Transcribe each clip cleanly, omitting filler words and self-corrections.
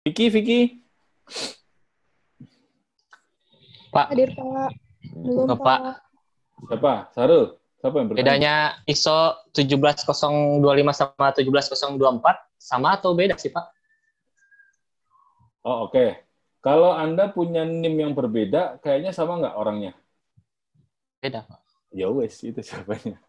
Vicky. Pak. Hadir, Pak. Belum, Pak. Siapa? Sarul. Siapa yang bertanya? Bedanya ISO 17025 sama 17024 sama atau beda sih, Pak? Oh, oke. Kalau Anda punya NIM yang berbeda, kayaknya sama nggak orangnya? Beda, Pak. Ya wes, itu jawabannya.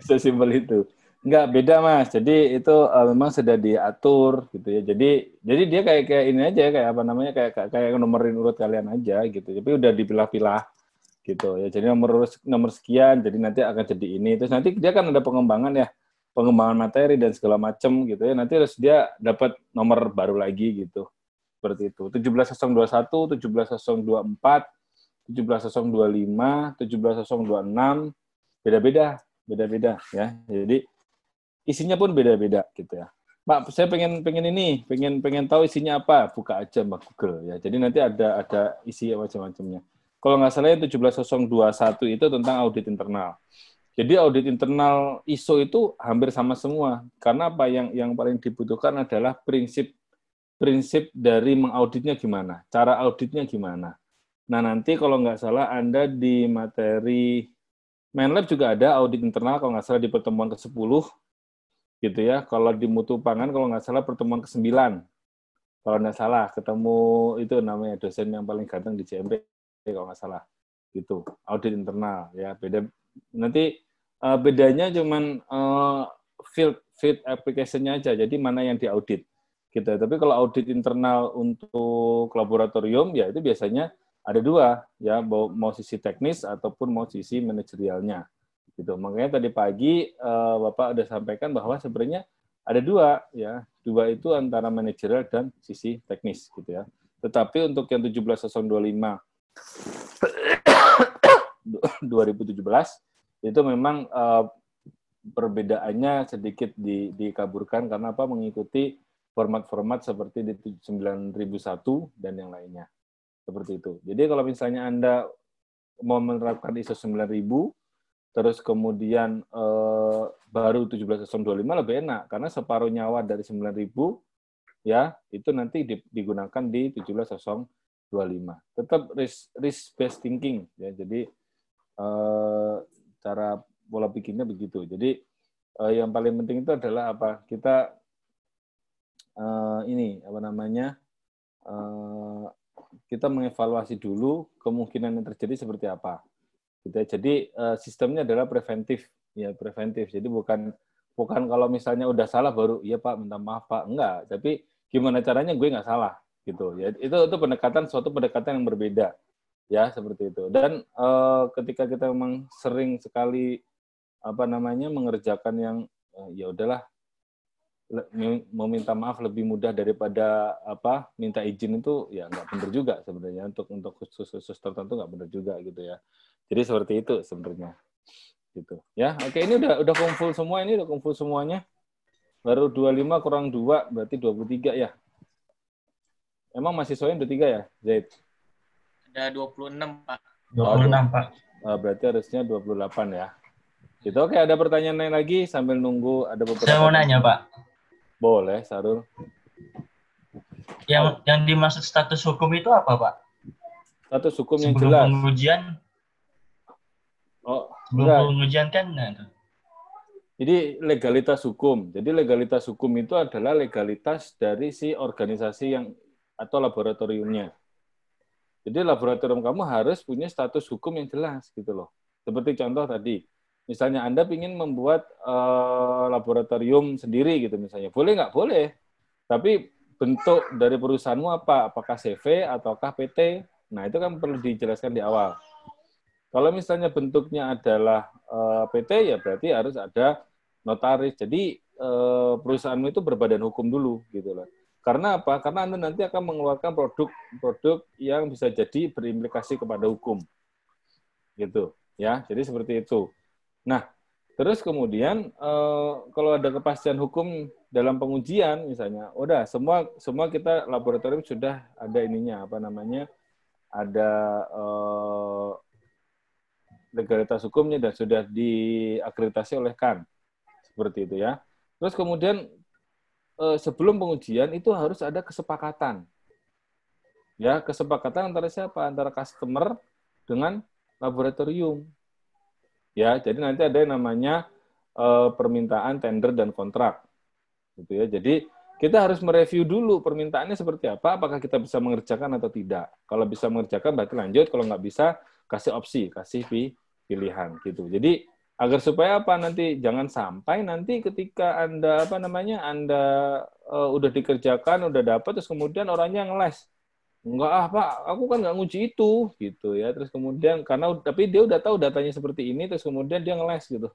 Sesimpel itu. Nggak beda, Mas. Jadi itu memang sudah diatur gitu ya. Jadi dia kayak ini aja, kayak apa namanya, kayak nomorin urut kalian aja gitu. Tapi udah dipilah-pilah gitu ya. Jadi nomor sekian, jadi nanti akan jadi ini. Terus nanti dia kan ada pengembangan ya, pengembangan materi dan segala macam gitu ya. Nanti terus dia dapat nomor baru lagi gitu. Seperti itu. 17021, 17024, 17025, 17026, beda-beda ya. Jadi isinya pun beda-beda gitu ya. Pak, saya pengen tahu isinya apa, buka aja Mbak Google ya. Jadi nanti ada isi macam-macamnya. Kalau nggak salah 17021 itu tentang audit internal. Jadi audit internal ISO itu hampir sama semua. Karena apa yang paling dibutuhkan adalah prinsip dari mengauditnya gimana, cara auditnya gimana. Nah nanti kalau nggak salah Anda di materi Mainlab juga ada audit internal kalau nggak salah di pertemuan ke-10 gitu ya. Kalau di mutu pangan kalau nggak salah pertemuan ke-9. Kalau nggak salah ketemu itu namanya dosen yang paling ganteng di CMP kalau nggak salah. Gitu. Audit internal ya. Beda nanti bedanya cuman field application-nya aja. Jadi mana yang diaudit. Gitu. Tapi kalau audit internal untuk laboratorium ya itu biasanya ada dua ya, mau sisi teknis ataupun mau sisi manajerialnya. Gitu. Makanya tadi pagi Bapak sudah sampaikan bahwa sebenarnya ada dua ya, dua itu antara manajerial dan sisi teknis gitu ya. Tetapi untuk yang 17025 2017 itu memang perbedaannya sedikit dikaburkan karena apa, mengikuti format-format seperti di 9001 dan yang lainnya. Seperti itu. Jadi kalau misalnya Anda mau menerapkan ISO 9000 terus kemudian baru 17025 lebih enak karena separuh nyawa dari 9000 ya itu nanti digunakan di 17025. Tetap risk based thinking ya. Jadi cara pola pikirnya begitu. Jadi yang paling penting itu adalah apa? Kita ini apa namanya? Kita mengevaluasi dulu kemungkinan yang terjadi seperti apa. Gitu ya. Jadi sistemnya adalah preventif, ya preventif. Jadi bukan kalau misalnya udah salah baru iya Pak minta maaf Pak, enggak. Tapi gimana caranya gue nggak salah, gitu. Ya itu suatu pendekatan yang berbeda, ya seperti itu. Dan ketika kita memang sering sekali apa namanya mengerjakan yang ya udahlah meminta maaf lebih mudah daripada apa minta izin itu ya nggak benar juga sebenarnya untuk khusus tertentu nggak benar juga gitu ya. Jadi seperti itu sebenarnya gitu ya. Oke, ini udah kumpul semua, ini udah kumpul semuanya. Baru 25 kurang 2 berarti 23 ya. Emang mahasiswanya 23 ya, Zaid? Ada 26, Pak. 26, Pak. Berarti harusnya 28 ya. Gitu. Oke, ada pertanyaan lain lagi sambil nunggu ada beberapa. Saya mau nanya, Pak. Boleh, Sarul. Yang dimaksud status hukum itu apa, Pak? Status hukum yang sebelum jelas. Pengujian. Oh, sebelum pengujian kan. Nah. Jadi legalitas hukum. Jadi legalitas hukum itu adalah legalitas dari si organisasi yang atau laboratoriumnya. Jadi laboratorium kamu harus punya status hukum yang jelas gitu loh. Seperti contoh tadi, misalnya Anda ingin membuat laboratorium sendiri gitu misalnya, boleh nggak? Boleh. Tapi bentuk dari perusahaanmu apa? Apakah CV ataukah PT? Nah itu kan perlu dijelaskan di awal. Kalau misalnya bentuknya adalah PT, ya berarti harus ada notaris. Jadi perusahaanmu itu berbadan hukum dulu, gitu loh. Karena apa? Karena Anda nanti akan mengeluarkan produk yang bisa jadi berimplikasi kepada hukum, gitu. Ya, jadi seperti itu. Nah, terus kemudian kalau ada kepastian hukum dalam pengujian, misalnya, udah semua kita laboratorium sudah ada ininya, apa namanya? Ada legalitas hukumnya dan sudah diakreditasi oleh KAN. Seperti itu ya. Terus kemudian sebelum pengujian itu harus ada kesepakatan. Ya, kesepakatan antara siapa? Antara customer dengan laboratorium. Ya, jadi nanti ada yang namanya permintaan tender dan kontrak. Gitu ya. Jadi kita harus mereview dulu permintaannya seperti apa, apakah kita bisa mengerjakan atau tidak. Kalau bisa mengerjakan berarti lanjut, kalau nggak bisa kasih opsi, kasih pilihan gitu. Jadi agar supaya apa nanti jangan sampai nanti ketika Anda Anda udah dikerjakan, udah dapat terus kemudian orangnya ngeles. Enggak Pak, aku kan nggak nguji itu gitu ya. Terus kemudian tapi dia udah tahu datanya seperti ini terus kemudian dia ngeles gitu.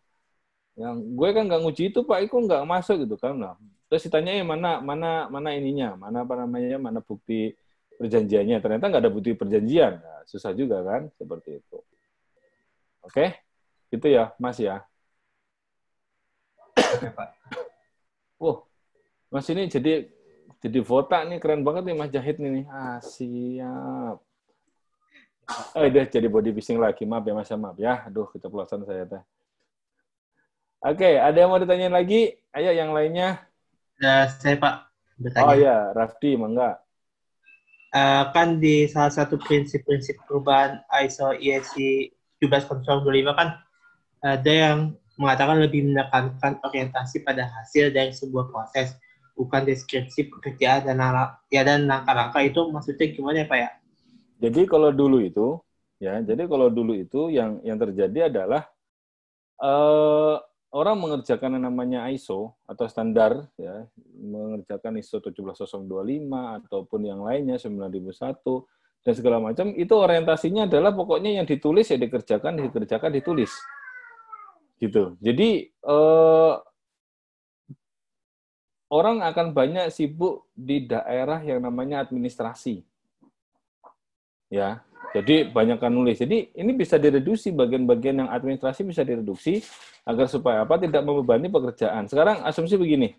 Yang gue kan nggak nguji itu Pak, itu nggak masuk gitu kan. Nah, terus ditanya mana ininya, mana bukti perjanjiannya. Ternyata nggak ada bukti perjanjian. Nah, susah juga kan seperti itu. Oke, gitu ya Mas ya. Oke, Pak. Wah, Mas ini jadi votak nih, keren banget nih Mas Jahid nih. Siap. Udah jadi body bising lagi, maaf ya Mas, maaf ya. Aduh, keceplosan saya teh. Oke, ada yang mau ditanyain lagi? Ayo yang lainnya. Saya Pak bertanya. Oh ya, Rafdi, mangga. Kan di salah satu prinsip-prinsip perubahan ISO IEC 17025 kan ada yang mengatakan lebih menekankan orientasi pada hasil dari sebuah proses, bukan deskripsi pekerjaan dan langkah-langkah itu maksudnya gimana ya Pak ya? Jadi kalau dulu itu yang terjadi adalah orang mengerjakan yang namanya ISO atau standar ya, mengerjakan ISO 17025 ataupun yang lainnya 9001 dan segala macam, itu orientasinya adalah pokoknya yang ditulis ya dikerjakan, ditulis. Gitu. Jadi orang akan banyak sibuk di daerah yang namanya administrasi. Ya. Jadi banyakkan nulis. Jadi ini bisa direduksi, bagian-bagian yang administrasi bisa direduksi agar supaya apa, tidak membebani pekerjaan. Sekarang asumsi begini,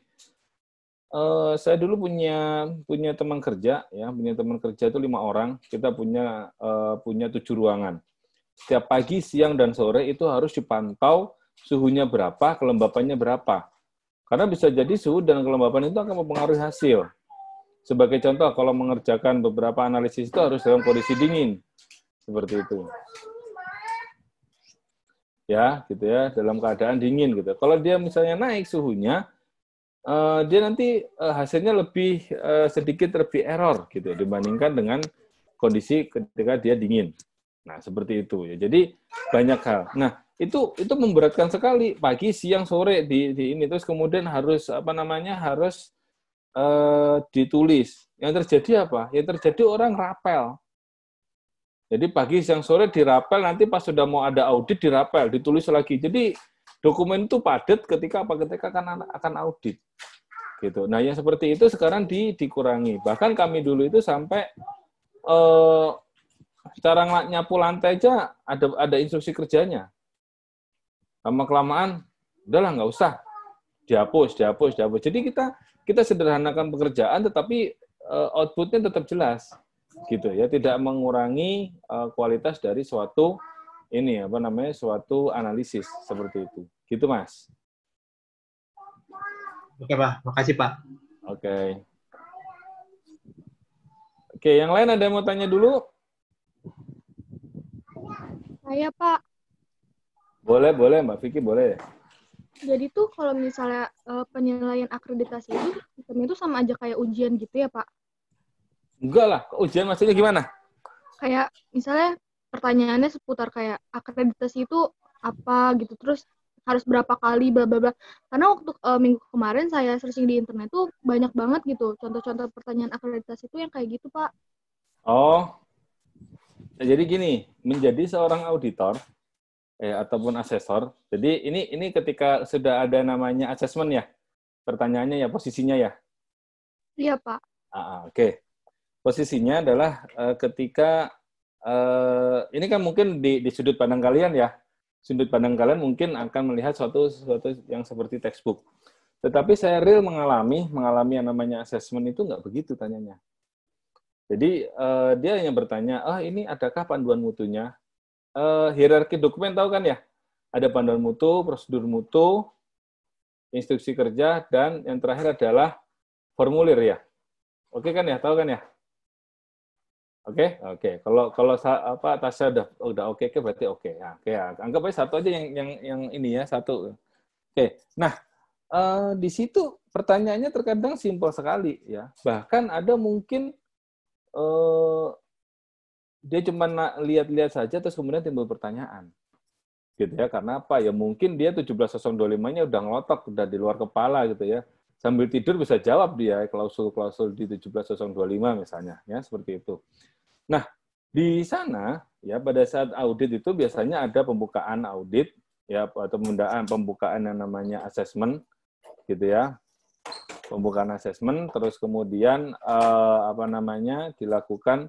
saya dulu punya teman kerja, ya, punya teman kerja itu 5 orang. Kita punya 7 ruangan. Setiap pagi, siang, dan sore itu harus dipantau suhunya berapa, kelembapannya berapa. Karena bisa jadi suhu dan kelembapan itu akan mempengaruhi hasil. Sebagai contoh, kalau mengerjakan beberapa analisis itu harus dalam kondisi dingin. Seperti itu. Ya, gitu ya, dalam keadaan dingin gitu. Kalau dia misalnya naik suhunya, dia nanti hasilnya lebih sedikit lebih error gitu ya, dibandingkan dengan kondisi ketika dia dingin. Nah, seperti itu ya. Jadi banyak hal. Nah, itu memberatkan sekali pagi, siang, sore di ini, terus kemudian harus harus ditulis. Yang terjadi apa? Yang terjadi orang rapel. Jadi pagi, siang, sore dirapel, nanti pas sudah mau ada audit dirapel, ditulis lagi. Jadi dokumen itu padat ketika akan audit. Gitu. Nah, yang seperti itu sekarang dikurangi. Bahkan kami dulu itu sampai cara nyapu lantai aja ada instruksi kerjanya. Lama-kelamaan, udahlah nggak usah. Dihapus. Jadi kita sederhanakan pekerjaan, tetapi outputnya tetap jelas. Gitu ya, tidak mengurangi kualitas dari suatu suatu analisis seperti itu. Gitu, Mas. Oke, Pak. Makasih, Pak. Oke, yang lain ada yang mau tanya dulu? Saya, Pak. Boleh, Mbak Vicky, boleh. Jadi tuh kalau misalnya penilaian akreditasi itu sistemnya itu sama aja kayak ujian gitu ya, Pak? Enggak lah, ujian maksudnya gimana? Kayak misalnya pertanyaannya seputar kayak akreditasi itu apa gitu, terus harus berapa kali, bla bla bla. Karena waktu minggu kemarin saya searching di internet tuh banyak banget gitu contoh-contoh pertanyaan akreditasi itu yang kayak gitu, Pak. Oh, jadi gini, menjadi seorang auditor ataupun asesor. Jadi ini ketika sudah ada namanya assessment ya, pertanyaannya ya, posisinya ya. Iya, Pak. Oke. Posisinya adalah ketika ini kan mungkin di sudut pandang kalian ya, sudut pandang kalian mungkin akan melihat suatu yang seperti textbook. Tetapi saya real mengalami yang namanya assessment itu nggak begitu tanyanya. Jadi dia hanya bertanya, ini adakah panduan mutunya? Hierarki dokumen tahu kan ya? Ada panduan mutu, prosedur mutu, instruksi kerja, dan yang terakhir adalah formulir ya. Oke kan ya, tahu kan ya? Oke. Kalau Tasya udah oke berarti oke. Nah, oke ya. Anggap aja satu aja yang ini ya, satu. Oke. Nah, di situ pertanyaannya terkadang simpel sekali ya. Bahkan ada mungkin dia cuma lihat-lihat saja terus kemudian timbul pertanyaan. Gitu ya. Karena apa? Ya mungkin dia 17.025-nya udah ngelotok, udah di luar kepala gitu ya. Sambil tidur bisa jawab dia klausul-klausul di 17.025 misalnya, ya seperti itu. Nah, di sana ya pada saat audit itu biasanya ada pembukaan audit ya atau pembukaan yang namanya assessment gitu ya. Pembukaan assessment terus kemudian dilakukan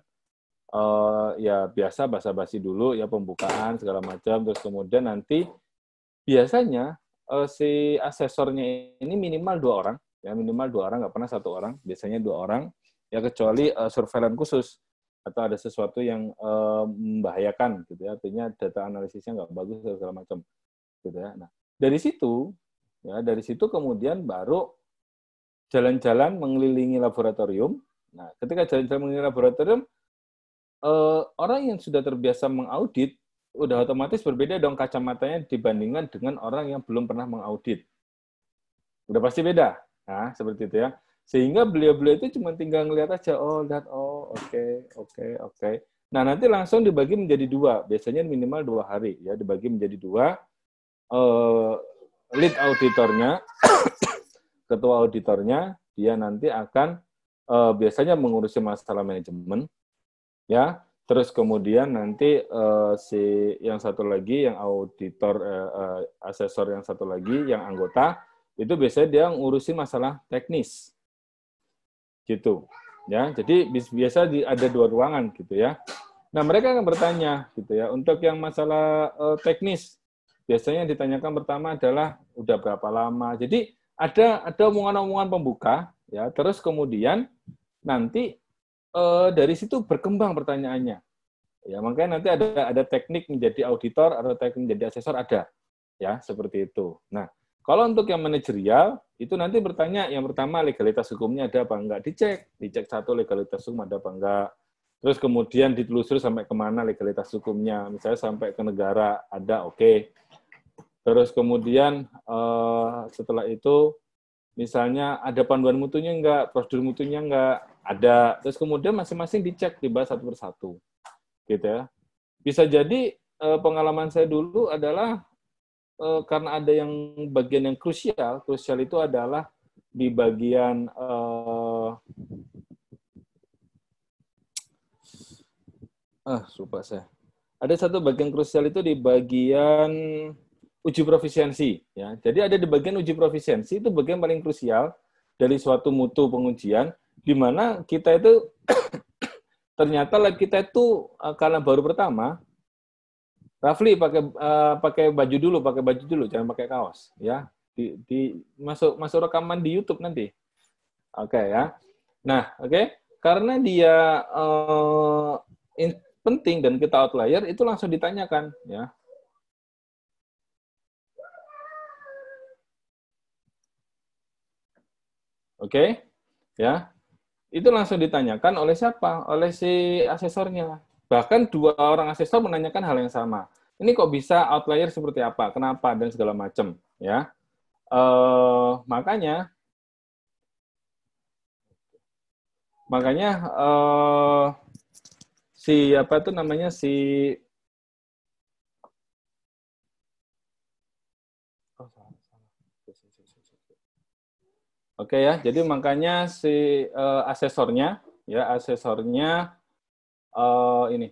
ya biasa basa-basi dulu ya pembukaan segala macam terus kemudian nanti biasanya si asesornya ini minimal 2 orang ya minimal 2 orang nggak pernah 1 orang biasanya 2 orang ya kecuali surveillance khusus atau ada sesuatu yang membahayakan gitu ya artinya data analisisnya nggak bagus segala macam gitu ya. Nah dari situ kemudian baru jalan-jalan mengelilingi laboratorium. Nah ketika jalan-jalan mengelilingi laboratorium orang yang sudah terbiasa mengaudit udah otomatis berbeda dong kacamatanya dibandingkan dengan orang yang belum pernah mengaudit. Udah pasti beda. Nah, seperti itu ya. Sehingga beliau-beliau itu cuma tinggal ngelihat aja, oke. Nah, nanti langsung dibagi menjadi 2. Biasanya minimal 2 hari ya, dibagi menjadi 2. Lead auditornya, ketua auditornya, dia nanti akan biasanya mengurusi masalah manajemen, ya. Terus kemudian nanti si yang satu lagi yang auditor asesor yang satu lagi yang anggota itu biasanya dia ngurusin masalah teknis gitu ya. Jadi biasa ada 2 ruangan gitu ya. Nah, mereka akan bertanya gitu ya. Untuk yang masalah teknis biasanya yang ditanyakan pertama adalah udah berapa lama. Jadi ada omongan-omongan pembuka ya. Terus kemudian nanti dari situ berkembang pertanyaannya. Ya, makanya nanti ada teknik menjadi auditor atau teknik menjadi asesor ada. Ya, seperti itu. Nah, kalau untuk yang manajerial itu nanti bertanya yang pertama legalitas hukumnya ada apa enggak, dicek satu legalitas hukum ada apa enggak. Terus kemudian ditelusuri sampai kemana legalitas hukumnya, misalnya sampai ke negara ada, oke. Terus kemudian setelah itu misalnya ada panduan mutunya enggak, prosedur mutunya enggak, ada. Terus kemudian masing-masing dicek, dibahas satu persatu. Gitu ya. Bisa jadi pengalaman saya dulu adalah karena ada yang bagian yang krusial itu adalah di bagian lupa saya. Ada satu bagian krusial itu di bagian uji profisiensi ya. Jadi ada di bagian uji profisiensi itu bagian paling krusial dari suatu mutu pengujian di mana kita itu ternyata kita itu karena baru pertama Rafli pakai baju dulu, jangan pakai kaos, ya. Masuk rekaman di YouTube nanti. Oke ya. Nah, oke. Karena dia penting dan kita outlier, itu langsung ditanyakan, ya. Oke, ya. Itu langsung ditanyakan oleh siapa? Oleh si asesornya. Bahkan 2 orang asesor menanyakan hal yang sama. Ini kok bisa outlier seperti apa? Kenapa? Dan segala macam. Ya, makanya apa itu namanya Oke ya. Jadi makanya si asesornya ini.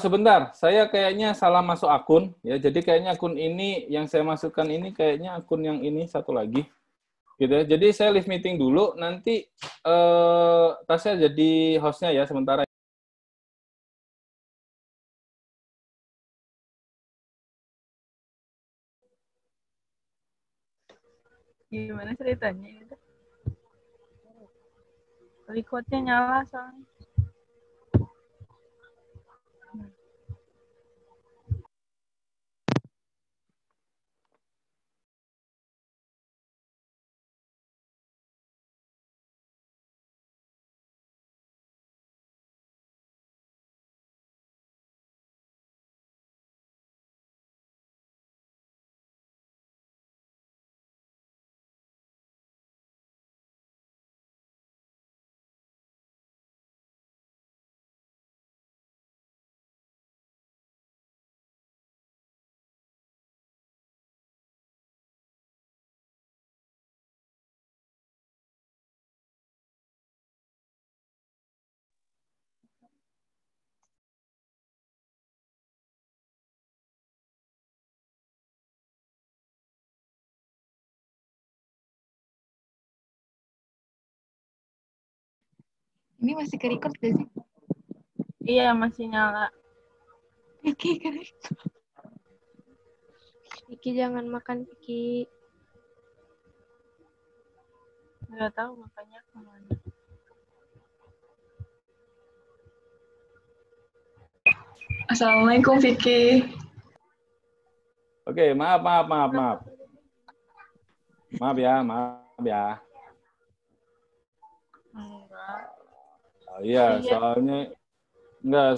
Sebentar, saya kayaknya salah masuk akun ya. Jadi kayaknya akun ini yang saya masukkan ini kayaknya akun yang ini satu lagi. Gitu ya. Jadi saya live meeting dulu, nanti Tasya jadi hostnya ya sementara. Gimana ceritanya itu? Recordnya nyala soalnya. Ini masih ke-record gak sih? Iya, masih nyala. Vicky, Vicky jangan makan, Vicky. Nggak tahu makanya kemana. Assalamualaikum Vicky. Oke, maaf. Maaf ya. Enggak. Iya,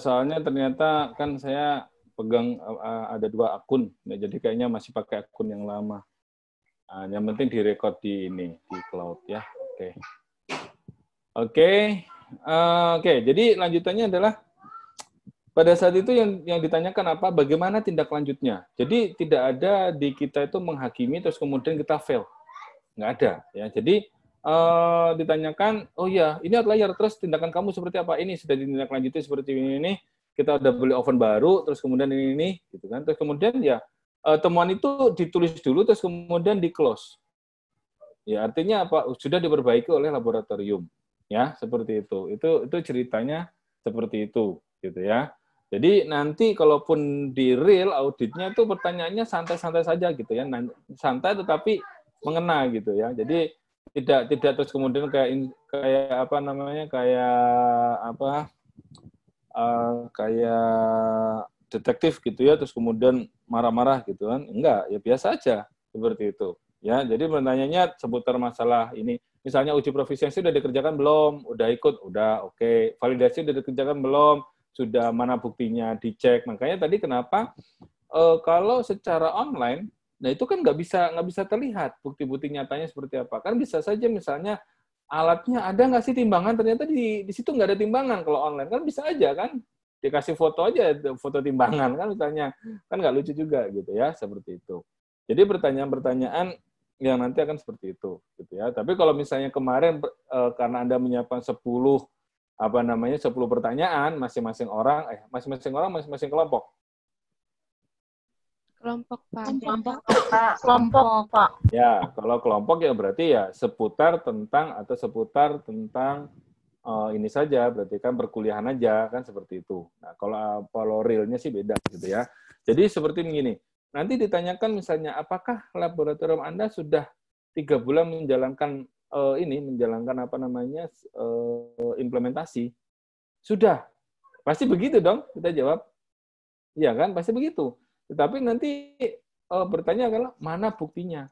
soalnya ternyata kan saya pegang ada 2 akun. Nah, jadi kayaknya masih pakai akun yang lama. Nah, yang penting direkod di cloud ya. Oke. Jadi lanjutannya adalah pada saat itu yang ditanyakan apa? Bagaimana tindak lanjutnya? Jadi tidak ada di kita itu menghakimi terus kemudian kita fail. Nggak ada ya. Jadi ditanyakan, oh ya, ini outlier, terus tindakan kamu seperti apa? Ini sudah ditindaklanjuti seperti ini, kita udah beli oven baru, terus kemudian ini, gitu kan? Terus kemudian ya temuan itu ditulis dulu, terus kemudian di close. Ya artinya apa? Sudah diperbaiki oleh laboratorium, ya seperti itu. Itu ceritanya seperti itu, gitu ya. Jadi nanti kalaupun di real auditnya itu pertanyaannya santai-santai saja, gitu ya, santai tetapi mengena, gitu ya. Jadi tidak terus kemudian kayak detektif gitu ya, terus kemudian marah-marah gitu kan, enggak, ya biasa aja seperti itu ya. Jadi pertanyaannya seputar masalah ini, misalnya uji profisiensi sudah dikerjakan belum, udah ikut, udah oke. Validasi sudah dikerjakan belum, sudah, mana buktinya, dicek. Makanya tadi kenapa kalau secara online, nah itu kan nggak bisa terlihat bukti-bukti nyatanya seperti apa. Kan bisa saja misalnya alatnya ada nggak sih timbangan, ternyata di situ nggak ada timbangan. Kalau online kan bisa aja kan, dikasih foto aja, foto timbangan kan misalnya, kan nggak lucu juga gitu ya, seperti itu. Jadi pertanyaan-pertanyaan yang nanti akan seperti itu gitu ya. Tapi kalau misalnya kemarin karena Anda menyiapkan 10 pertanyaan, masing-masing masing-masing kelompok. Kelompok, Pak. Ya, kalau kelompok ya berarti ya seputar tentang ini saja, berarti kan perkuliahan aja kan seperti itu. Nah, kalau realnya sih beda gitu ya. Jadi seperti begini. Nanti ditanyakan misalnya apakah laboratorium Anda sudah 3 bulan menjalankan implementasi? Sudah. Pasti begitu dong, kita jawab. Iya kan, pasti begitu. Tetapi nanti bertanya adalah mana buktinya?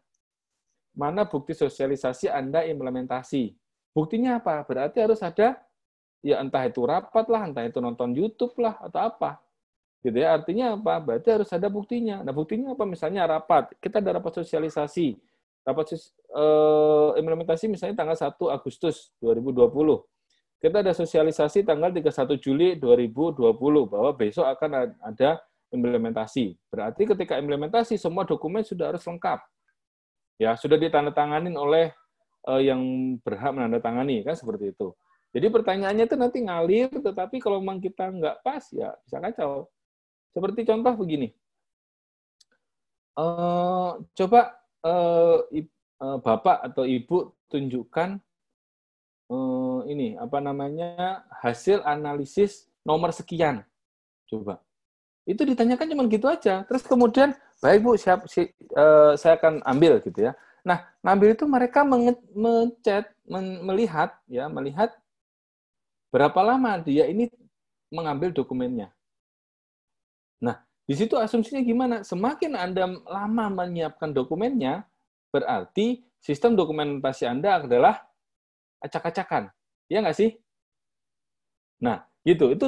Mana bukti sosialisasi Anda implementasi? Buktinya apa? Berarti harus ada, ya entah itu rapat lah, entah itu nonton YouTube lah, atau apa. Gitu ya, artinya apa? Berarti harus ada buktinya. Nah, buktinya apa? Misalnya rapat. Kita ada rapat sosialisasi. Rapat implementasi misalnya tanggal 1 Agustus 2020. Kita ada sosialisasi tanggal 31 Juli 2020, bahwa besok akan ada implementasi. Berarti ketika implementasi semua dokumen sudah harus lengkap. Ya, sudah ditandatanganin oleh yang berhak menandatangani kan seperti itu. Jadi pertanyaannya itu nanti ngalir, tetapi kalau memang kita nggak pas ya bisa kacau. Seperti contoh begini. Coba Bapak atau Ibu tunjukkan hasil analisis nomor sekian. Coba. Itu ditanyakan cuma gitu aja. Terus kemudian, baik Bu, saya akan ambil gitu ya. Nah, ngambil itu mereka melihat berapa lama dia ini mengambil dokumennya. Nah, di situ asumsinya gimana? Semakin Anda lama menyiapkan dokumennya, berarti sistem dokumentasi Anda adalah acak-acakan. Iya nggak sih? Nah, gitu. Itu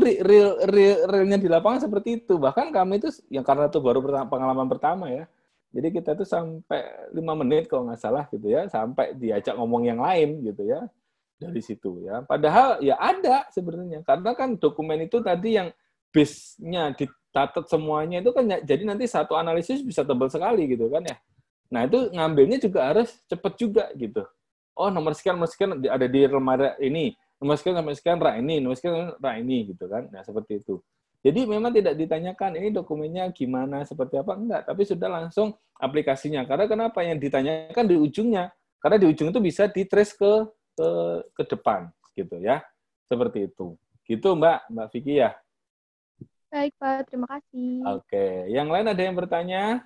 realnya di lapangan seperti itu. Bahkan kami itu, yang karena itu baru pengalaman pertama ya, jadi kita itu sampai 5 menit kalau nggak salah gitu ya, sampai diajak ngomong yang lain gitu ya, dari situ ya. Padahal ya ada sebenarnya, karena kan dokumen itu tadi yang base-nya ditatat semuanya itu kan, jadi nanti satu analisis bisa tebal sekali gitu kan ya. Nah itu ngambilnya juga harus cepat juga gitu. Oh nomor sekian ada di lemari ini, nomor sekian sampai sekian rak ini, nomor sekian rak ini gitu kan. Nah seperti itu. Jadi memang tidak ditanyakan ini dokumennya gimana, seperti apa, enggak. Tapi sudah langsung aplikasinya. Karena kenapa? Yang ditanyakan di ujungnya. Karena di ujung itu bisa di-trace ke depan gitu ya. Seperti itu. Gitu Mbak Vicky ya. Baik, Pak. Terima kasih. Oke, yang lain ada yang bertanya?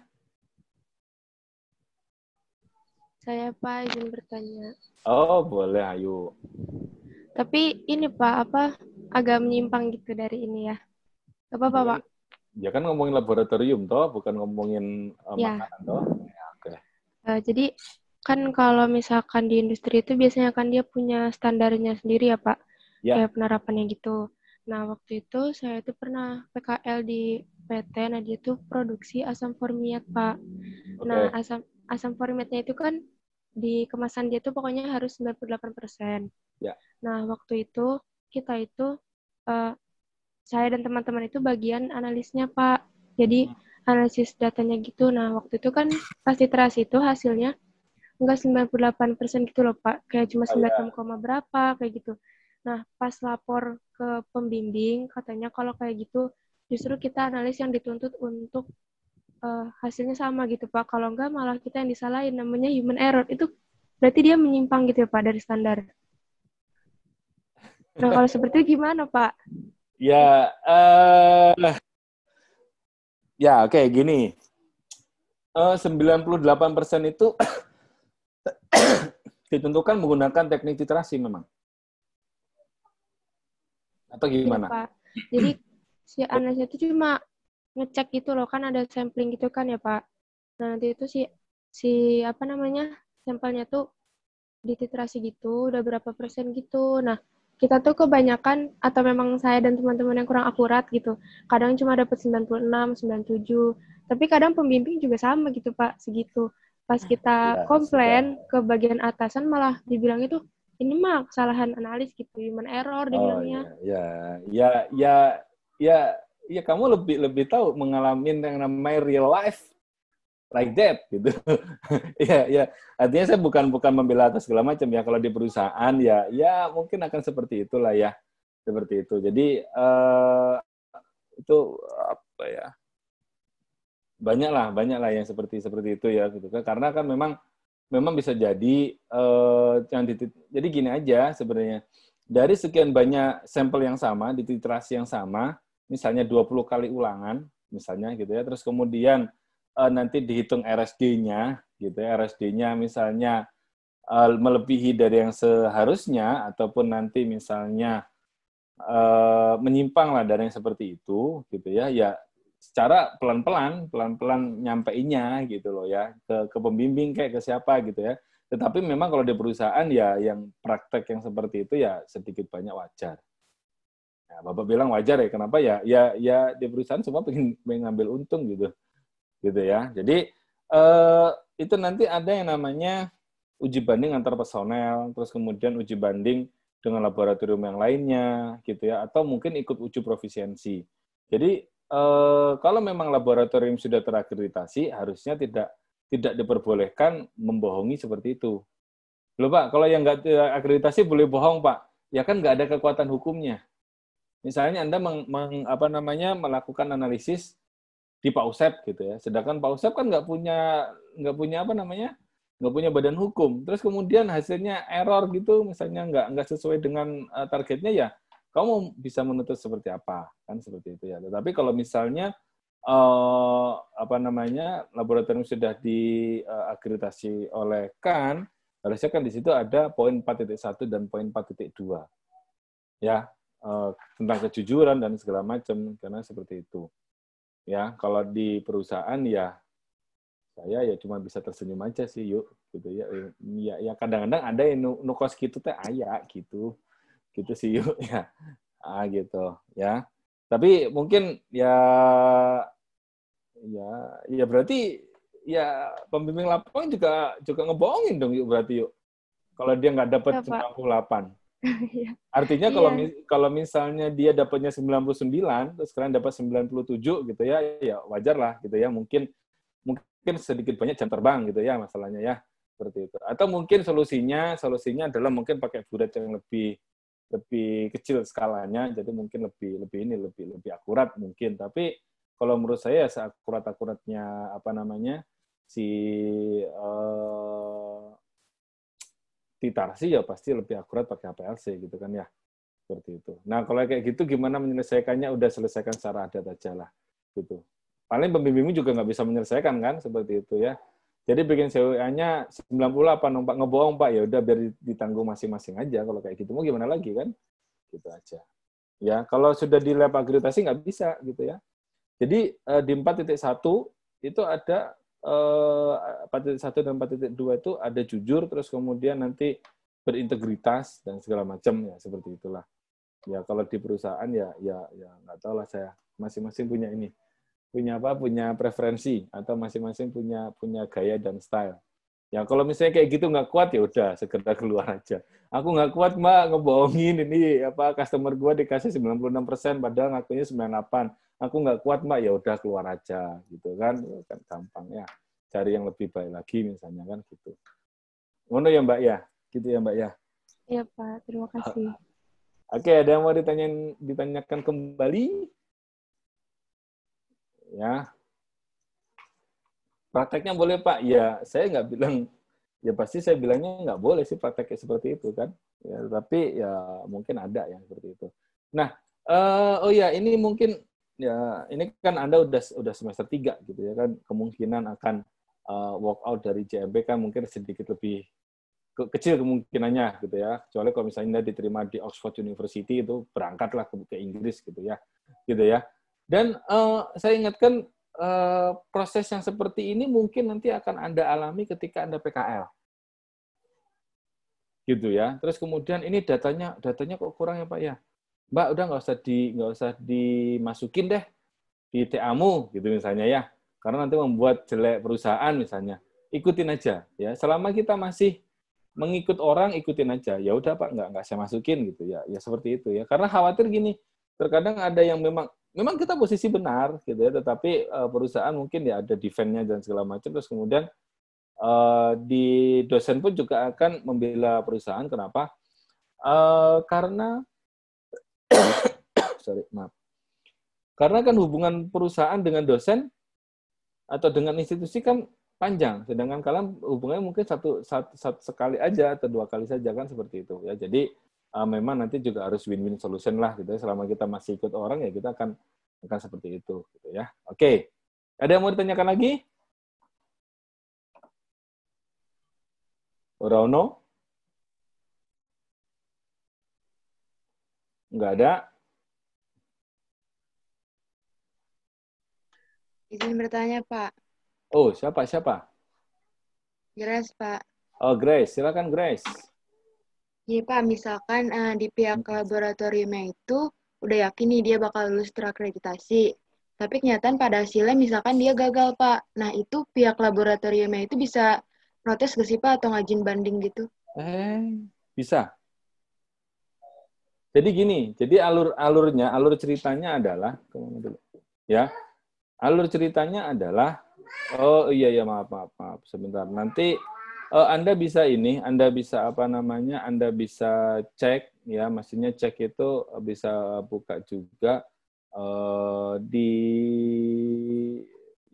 Saya Pak izin bertanya. Oh, boleh, ayo. Tapi ini Pak, agak menyimpang gitu dari ini ya. Gak apa-apa Pak? Ya kan ngomongin laboratorium toh, bukan ngomongin Ya. makanan toh. Ya, oke. Jadi kan kalau misalkan di industri itu biasanya kan dia punya standarnya sendiri ya Pak. Ya. Kayak penerapannya gitu. Nah waktu itu saya tuh pernah PKL di PT, nah dia tuh produksi asam formiat Pak. Oke. Nah asam formiatnya itu kan di kemasan dia tuh pokoknya harus 98%. Ya. Nah waktu itu kita itu saya dan teman-teman itu bagian analisnya Pak. Jadi analisis datanya gitu. Nah waktu itu kan pas literasi itu hasilnya enggak 98% gitu loh Pak. Kayak cuma 96, berapa kayak gitu. Nah pas lapor ke pembimbing katanya kalau kayak gitu justru kita analis yang dituntut untuk hasilnya sama gitu Pak. Kalau enggak malah kita yang disalahin, namanya human error. Itu berarti dia menyimpang gitu ya Pak dari standar. Nah kalau seperti itu gimana Pak? Ya, oke, gini. 98% itu ditentukan menggunakan teknik titrasi memang. Atau gimana? Iya, Pak. Jadi si analisnya itu cuma ngecek gitu loh, kan ada sampling gitu kan ya Pak. Nah nanti itu sampelnya tuh dititrasi gitu, udah berapa persen gitu. Nah kita tuh kebanyakan atau memang saya dan teman-teman yang kurang akurat gitu. Kadang cuma dapat 96, 97. Tapi kadang pembimbing juga sama gitu Pak, segitu. Pas kita komplain ke bagian atasan malah dibilang itu ini mah kesalahan analis gitu, human error dibilangnya. Ya, kamu lebih tahu mengalami yang namanya real life like that gitu. Ya, artinya saya bukan membela atas segala macam ya. Kalau di perusahaan ya mungkin akan seperti itulah ya. Seperti itu. Jadi itu apa ya? Banyaklah yang seperti itu ya gitu kan. Karena kan memang bisa jadi jadi gini aja sebenarnya. Dari sekian banyak sampel yang sama, di titrasi yang sama, misalnya 20 kali ulangan, misalnya gitu ya, terus kemudian nanti dihitung RSD-nya, gitu ya, RSD-nya misalnya melebihi dari yang seharusnya, ataupun nanti misalnya menyimpang lah dari yang seperti itu, gitu ya, ya secara pelan-pelan nyampeinnya gitu loh ya, ke pembimbing kayak ke siapa gitu ya. Tetapi memang kalau di perusahaan ya yang praktek yang seperti itu ya sedikit banyak wajar. Ya, Bapak bilang wajar ya, kenapa ya? Ya di perusahaan semua pengen ngambil untung gitu ya. Jadi itu nanti ada yang namanya uji banding antar personel, terus kemudian uji banding dengan laboratorium yang lainnya gitu ya, atau mungkin ikut uji profisiensi. Jadi kalau memang laboratorium sudah terakreditasi, harusnya tidak diperbolehkan membohongi seperti itu. Loh Pak, kalau yang nggak akreditasi boleh bohong Pak, ya kan nggak ada kekuatan hukumnya. Misalnya Anda melakukan analisis di PAUSEP gitu ya, sedangkan PAUSEP kan nggak punya badan hukum. Terus kemudian hasilnya error gitu, misalnya nggak sesuai dengan targetnya ya, kamu bisa menuntut seperti apa kan seperti itu ya. Tetapi kalau misalnya laboratorium sudah diakreditasi oleh KAN, harusnya kan di situ ada poin 4.1 dan poin 4.2 ya, tentang kejujuran dan segala macam, karena seperti itu ya. Kalau di perusahaan ya saya ya cuma bisa tersenyum aja sih yuk gitu ya. Ya kadang-kadang ada yang nukos gitu teh aya gitu sih yuk ya. Gitu ya. Tapi mungkin ya berarti ya pembimbing lapangan juga ngebohongin dong yuk berarti yuk. Kalau dia nggak dapat 98. Artinya kalau misalnya dia dapatnya 99 terus kalian dapat 97 gitu ya wajar lah gitu ya. Mungkin sedikit banyak jam terbang gitu ya masalahnya ya. Seperti itu. Atau mungkin solusinya adalah mungkin pakai bulat yang lebih kecil skalanya, jadi mungkin lebih akurat mungkin. Tapi kalau menurut saya seakurat-akuratnya titrasi ya pasti lebih akurat pakai HPLC gitu kan ya. Seperti itu. Nah, kalau kayak gitu gimana menyelesaikannya? Udah selesaikan secara adat aja lah. Gitu. Paling pembimbingmu juga nggak bisa menyelesaikan kan, seperti itu ya. Jadi bikin CWA-nya 90 apa Pak, ngebohong Pak, ya udah biar ditanggung masing-masing aja. Kalau kayak gitu mau gimana lagi kan? Gitu aja. Ya, kalau sudah di lab akreditasi nggak bisa gitu ya. Jadi di 4.1 itu ada 4.1 dan 4.2 itu ada jujur, terus kemudian nanti berintegritas dan segala macam ya, seperti itulah. Ya kalau di perusahaan ya nggak tahu lah, saya masing-masing punya ini, punya preferensi atau masing-masing punya gaya dan style. Ya kalau misalnya kayak gitu nggak kuat ya udah segera keluar aja. Aku nggak kuat Mbak ngebohongin ini customer gua dikasih 96% padahal ngakunya 98. Aku nggak kuat Mbak, ya udah keluar aja gitu kan gampang ya. Cari yang lebih baik lagi misalnya kan gitu. Ngono ya Mbak ya, gitu ya Mbak ya. Iya Pak, terima kasih. Oke, ada yang mau ditanyakan kembali? Ya. Prakteknya boleh Pak? Ya, saya nggak bilang, ya pasti saya bilangnya nggak boleh sih prakteknya seperti itu kan. Ya, tapi ya mungkin ada yang seperti itu. Nah, oh ya ini mungkin ya ini kan Anda udah semester 3 gitu ya kan, kemungkinan akan walk out dari JMB kan mungkin sedikit lebih kecil kemungkinannya gitu ya. Kecuali kalau misalnya Anda diterima di Oxford University itu berangkatlah ke Inggris gitu ya. Gitu ya. Dan saya ingatkan proses yang seperti ini mungkin nanti akan Anda alami ketika Anda PKL. Gitu ya. Terus kemudian ini datanya kok kurang ya Pak ya. Mbak udah nggak usah dimasukin deh di TA-mu gitu misalnya ya. Karena nanti membuat jelek perusahaan misalnya. Ikutin aja ya. Selama kita masih mengikut orang, ikutin aja. Ya udah Pak, nggak saya masukin gitu ya. Ya seperti itu ya. Karena khawatir gini, terkadang ada yang memang kita posisi benar gitu ya, tetapi perusahaan mungkin ya ada defense-nya dan segala macam, terus kemudian di dosen pun juga akan membela perusahaan. Kenapa? Karena karena kan hubungan perusahaan dengan dosen atau dengan institusi kan panjang, sedangkan kalian hubungannya mungkin satu sekali aja atau 2 kali saja kan, seperti itu ya. Jadi memang nanti juga harus win-win solution lah gitu ya. Selama kita masih ikut orang ya kita akan seperti itu gitu ya. Oke. Ada yang mau ditanyakan lagi? Rauno? Enggak ada. Izin bertanya, Pak. Oh, siapa? Grace, Pak. Oh, Grace. Silakan Grace. Iya, Pak. Misalkan di pihak laboratoriumnya itu udah yakin nih dia bakal lulus terakreditasi. Tapi kenyataan pada hasilnya misalkan dia gagal, Pak. Nah, itu pihak laboratoriumnya itu bisa protes nggak sih, Pak? Atau ngajin banding gitu? Bisa. Jadi gini, alur ceritanya adalah, ya, alur ceritanya adalah, oh iya maaf sebentar. Nanti Anda bisa Anda bisa cek ya, maksudnya cek itu bisa buka juga di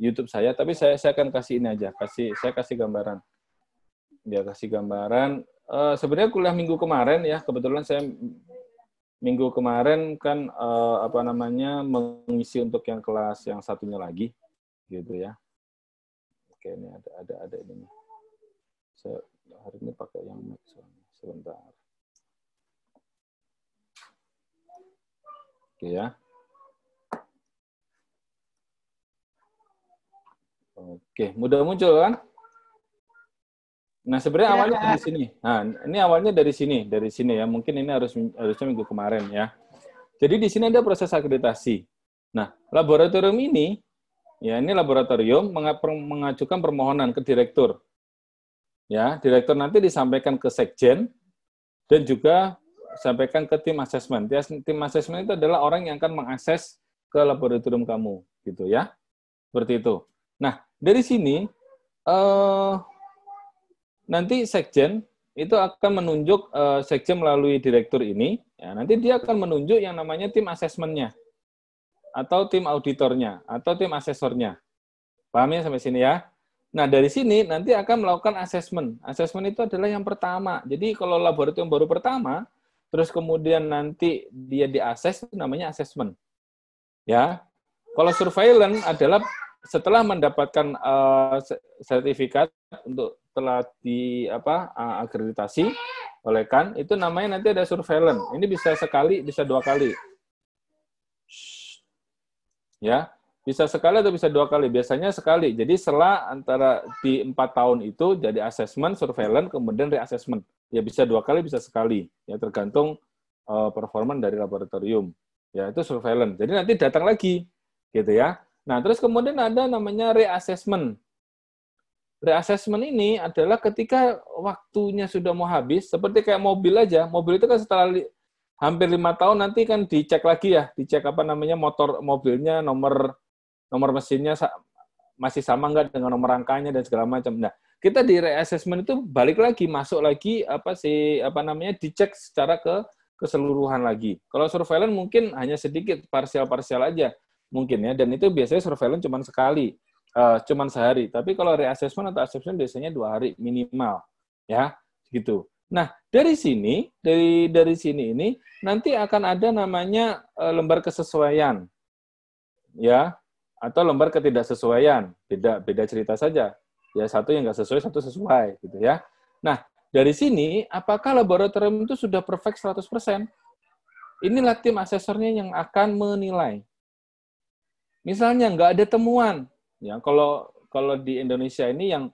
YouTube saya, tapi saya akan kasih ini aja, saya kasih gambaran. Ya, kasih gambaran. Sebenarnya kuliah minggu kemarin ya, kebetulan saya minggu kemarin kan mengisi untuk yang kelas yang satunya lagi gitu ya. Oke, ini ada ini. Saya hari ini pakai yang Mac sebentar. Oke ya. Oke, mudah muncul kan? Nah, sebenarnya awalnya dari sini. Nah, ini awalnya dari sini ya. Mungkin ini harusnya minggu kemarin ya. Jadi di sini ada proses akreditasi. Nah, laboratorium ini, ya ini laboratorium mengajukan permohonan ke direktur. Ya, direktur nanti disampaikan ke sekjen dan juga sampaikan ke tim asesmen. Tim asesmen itu adalah orang yang akan mengakses ke laboratorium kamu, gitu ya. Seperti itu. Nah, dari sini nanti sekjen itu akan menunjuk sekjen melalui direktur ini, ya, nanti dia akan menunjuk yang namanya tim asesmennya, atau tim auditornya, atau tim asesornya. Paham ya sampai sini ya? Nah, dari sini nanti akan melakukan asesmen. Asesmen itu adalah yang pertama. Jadi kalau laboratorium baru pertama, terus kemudian nanti dia di-assess, itu namanya assessment. Ya. Kalau surveillance adalah setelah mendapatkan sertifikat untuk telah akreditasi oleh KAN, itu namanya nanti ada surveillance. Ini bisa sekali, bisa 2 kali. Ya, bisa sekali atau bisa 2 kali. Biasanya sekali. Jadi setelah antara di 4 tahun itu jadi assessment, surveillance, kemudian reassessment. Ya bisa 2 kali, bisa sekali. Ya tergantung performa dari laboratorium. Ya itu surveillance. Jadi nanti datang lagi, gitu ya. Nah terus kemudian ada namanya reassessment. Reassessment ini adalah ketika waktunya sudah mau habis, seperti kayak mobil aja. Mobil itu kan setelah hampir 5 tahun nanti kan dicek lagi ya, dicek motor mobilnya, nomor mesinnya masih sama nggak dengan nomor rangkanya dan segala macam. Nah, kita di reassessment itu balik lagi, masuk lagi dicek secara keseluruhan lagi. Kalau surveillance mungkin hanya sedikit, parsial-parsial aja mungkin ya, dan itu biasanya surveillance cuma sekali, cuma sehari. Tapi kalau reassessment atau assessment biasanya 2 hari minimal, ya, gitu. Nah, dari sini ini nanti akan ada namanya lembar kesesuaian, ya, atau lembar ketidaksesuaian. Beda cerita saja. Ya, satu yang nggak sesuai, satu sesuai, gitu ya. Nah, dari sini, apakah laboratorium itu sudah perfect 100%? Inilah tim asesornya yang akan menilai. Misalnya nggak ada temuan, ya, kalau di Indonesia ini yang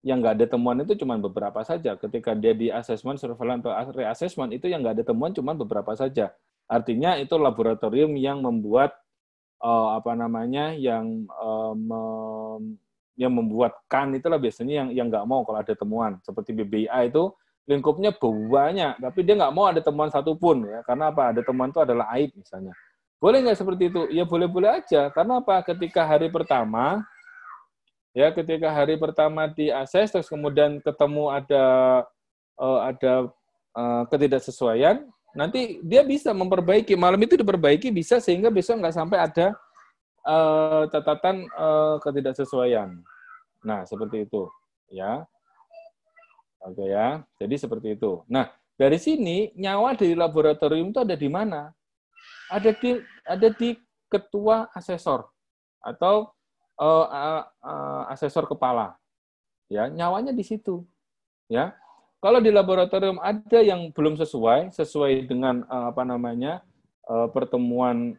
nggak ada temuan itu cuma beberapa saja. Ketika dia di assessment, surveillance, atau reassessment, itu yang nggak ada temuan cuma beberapa saja. Artinya itu laboratorium yang membuat yang membuat KAN itulah biasanya yang nggak mau kalau ada temuan. Seperti BBIA itu lingkupnya banyak, tapi dia nggak mau ada temuan satupun, ya. Karena apa? Ada temuan itu adalah aib misalnya. Boleh nggak seperti itu? Ya boleh-boleh aja. Karena apa? Ketika hari pertama di-assess, terus kemudian ketemu ada ketidaksesuaian, nanti dia bisa memperbaiki. Malam itu diperbaiki bisa, sehingga besok nggak sampai ada catatan ketidaksesuaian. Nah, seperti itu. Ya. Oke ya. Jadi seperti itu. Nah, dari sini nyawa dari laboratorium itu ada di mana? Ada di ketua asesor atau asesor kepala, ya, nyawanya di situ, ya. Kalau di laboratorium ada yang belum sesuai dengan pertemuan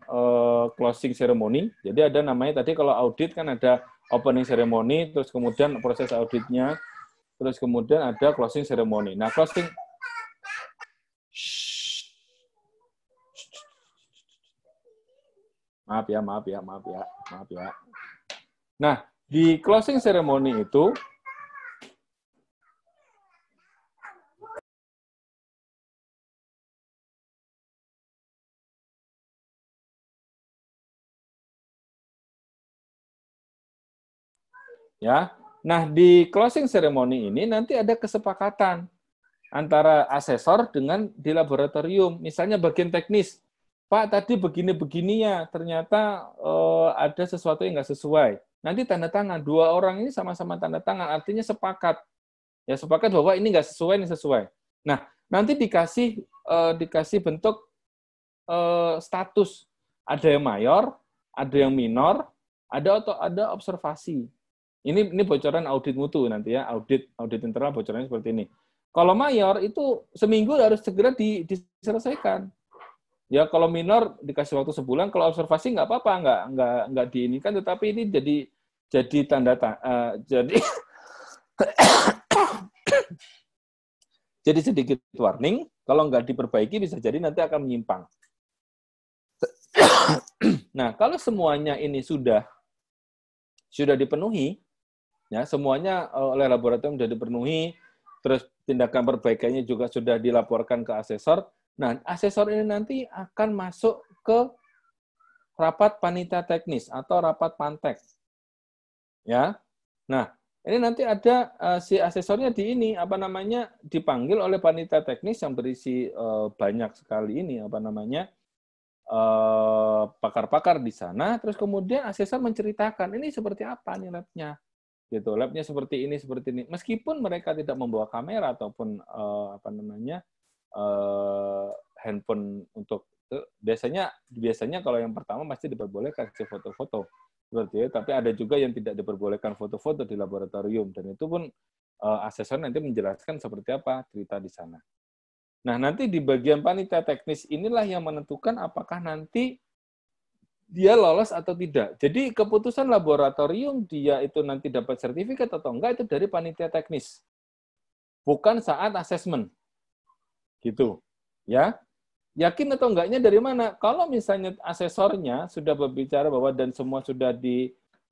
closing ceremony. Jadi ada namanya tadi kalau audit kan ada opening ceremony, terus kemudian proses auditnya, terus kemudian ada closing ceremony. Nah, Maaf ya. Nah, di closing ceremony itu ya. Nah, di closing ceremony ini nanti ada kesepakatan antara asesor dengan di laboratorium. Misalnya bagian teknis, Pak, tadi begini-begini ya, ternyata ada sesuatu yang nggak sesuai. Nanti tanda tangan, 2 orang ini sama-sama tanda tangan, artinya sepakat. Ya, sepakat bahwa ini nggak sesuai, ini sesuai. Nah, nanti dikasih bentuk status. Ada yang mayor, ada yang minor, ada observasi. Ini bocoran audit mutu nanti ya, audit internal bocorannya seperti ini. Kalau mayor itu seminggu harus segera diselesaikan. Ya, kalau minor dikasih waktu sebulan, kalau observasi nggak apa-apa, nggak diinikan, tetapi ini jadi tanda jadi jadi sedikit warning, kalau nggak diperbaiki bisa jadi nanti akan menyimpang. Nah, kalau semuanya ini sudah dipenuhi, ya, semuanya oleh laboratorium sudah dipenuhi, terus tindakan perbaikannya juga sudah dilaporkan ke asesor. Nah, asesor ini nanti akan masuk ke rapat panitia teknis atau rapat pantek. Ya. Nah, ini nanti ada si asesornya dipanggil oleh panitia teknis yang berisi banyak sekali pakar-pakar di sana, terus kemudian asesor menceritakan ini seperti apa nih labnya. Gitu, labnya seperti ini. Meskipun mereka tidak membawa kamera ataupun handphone untuk biasanya kalau yang pertama pasti diperbolehkan kasih foto-foto seperti itu, tapi ada juga yang tidak diperbolehkan foto-foto di laboratorium, dan itu pun asesor nanti menjelaskan seperti apa cerita di sana. Nah, nanti di bagian panitia teknis inilah yang menentukan apakah nanti dia lolos atau tidak. Jadi keputusan laboratorium dia itu nanti dapat sertifikat atau enggak itu dari panitia teknis, bukan saat asesmen, gitu, ya. Yakin atau enggaknya dari mana? Kalau misalnya asesornya sudah berbicara bahwa dan semua sudah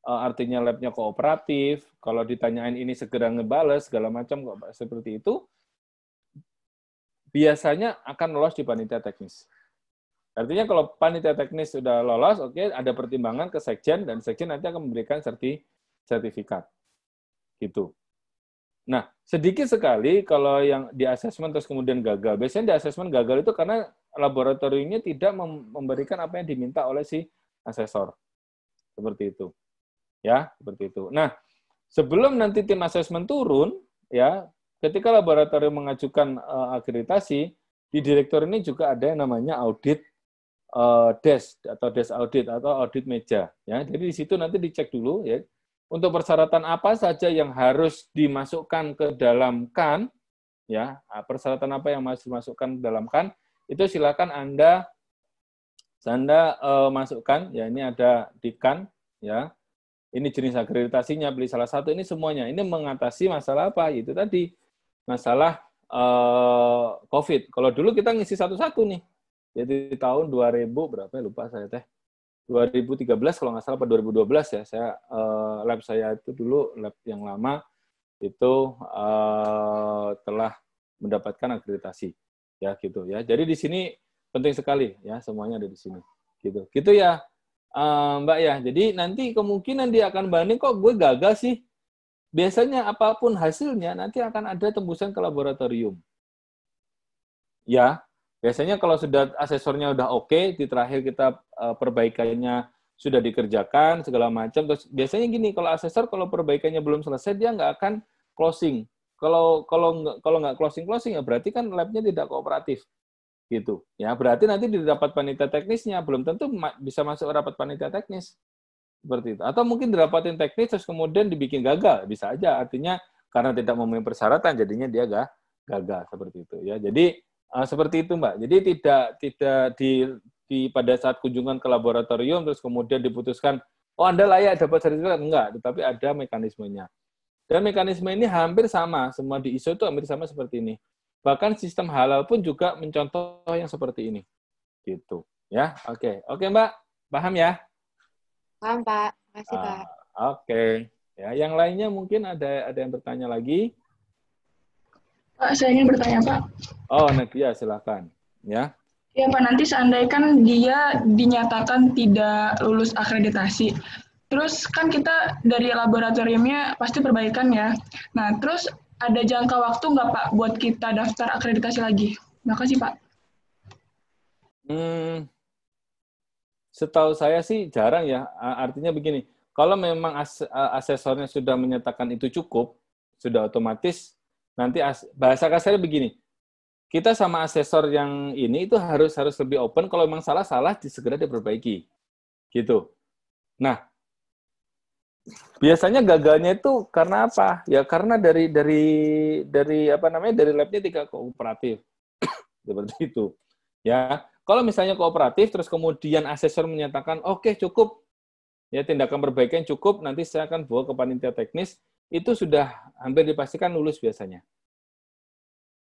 artinya labnya kooperatif, kalau ditanyain ini segera ngebales, segala macam seperti itu, biasanya akan lolos di panitia teknis. Artinya kalau panitia teknis sudah lolos, oke, ada pertimbangan ke sekjen, dan sekjen nanti akan memberikan sertifikat. Gitu. Nah, sedikit sekali kalau yang di asesmen terus kemudian gagal. Biasanya di asesmen gagal itu karena laboratoriumnya tidak memberikan apa yang diminta oleh si asesor. Seperti itu. Ya, seperti itu. Nah, sebelum nanti tim asesmen turun, ya, ketika laboratorium mengajukan akreditasi, di direktur ini juga ada yang namanya audit desk atau desk audit atau audit meja. Ya, jadi di situ nanti dicek dulu, ya. Untuk persyaratan apa saja yang harus dimasukkan ke dalam KAN, ya, persyaratan apa yang masih dimasukkan ke dalam KAN, itu silakan Anda masukkan, ya, ini ada di KAN, ya, ini jenis akreditasinya, pilih salah satu, ini semuanya, ini mengatasi masalah apa, itu tadi, masalah COVID. Kalau dulu kita ngisi satu-satu nih, jadi tahun 2000, berapa ya, lupa saya teh, 2013 kalau nggak salah, atau 2012 ya, lab saya itu dulu, lab yang lama, itu telah mendapatkan akreditasi. Ya, gitu ya. Jadi di sini penting sekali, ya, semuanya ada di sini. Gitu ya, Mbak ya. Jadi nanti kemungkinan dia akan banding, kok gue gagal sih? Biasanya apapun hasilnya, nanti akan ada tembusan ke laboratorium. Ya. Biasanya kalau sudah asesornya udah oke, di terakhir kita perbaikannya sudah dikerjakan, segala macam. Terus biasanya gini, kalau asesor kalau perbaikannya belum selesai, dia nggak akan closing. Kalau nggak closing ya berarti kan labnya tidak kooperatif, gitu. Ya berarti nanti didapat panitia teknisnya, belum tentu bisa masuk rapat panitia teknis, seperti itu. Atau mungkin didapatin teknis terus kemudian dibikin gagal, bisa aja. Artinya karena tidak memenuhi persyaratan, jadinya dia gagal, seperti itu. Ya jadi seperti itu, Mbak. Jadi tidak di pada saat kunjungan ke laboratorium terus kemudian diputuskan, oh Anda layak dapat sertifikat, enggak, tetapi ada mekanismenya. Dan mekanisme ini hampir sama, semua di ISO itu hampir sama seperti ini. Bahkan sistem halal pun juga mencontoh yang seperti ini. Gitu, ya. Oke, Mbak, paham ya? Paham, Pak. Makasih, Pak. Oke. Ya, yang lainnya mungkin ada yang bertanya lagi? Pak, saya ingin bertanya, Pak. Oh, Nadia, silakan. Ya. Ya, Pak, nanti seandainya kan dia dinyatakan tidak lulus akreditasi. Terus kan kita dari laboratoriumnya pasti perbaikan ya. Nah, terus ada jangka waktu nggak, Pak, buat kita daftar akreditasi lagi? Makasih, Pak. Setahu saya sih jarang ya. Artinya begini, kalau memang asesornya sudah menyatakan itu cukup, sudah otomatis nanti bahasa kasarnya begini, kita sama asesor yang ini itu harus lebih open. Kalau memang salah segera diperbaiki, gitu. Nah, biasanya gagalnya itu karena apa? Ya karena dari apa namanya, dari labnya tidak kooperatif, seperti itu. Ya, kalau misalnya kooperatif, terus kemudian asesor menyatakan oke, cukup, ya tindakan perbaikan cukup, nanti saya akan bawa ke panitia teknis. Itu sudah hampir dipastikan lulus biasanya.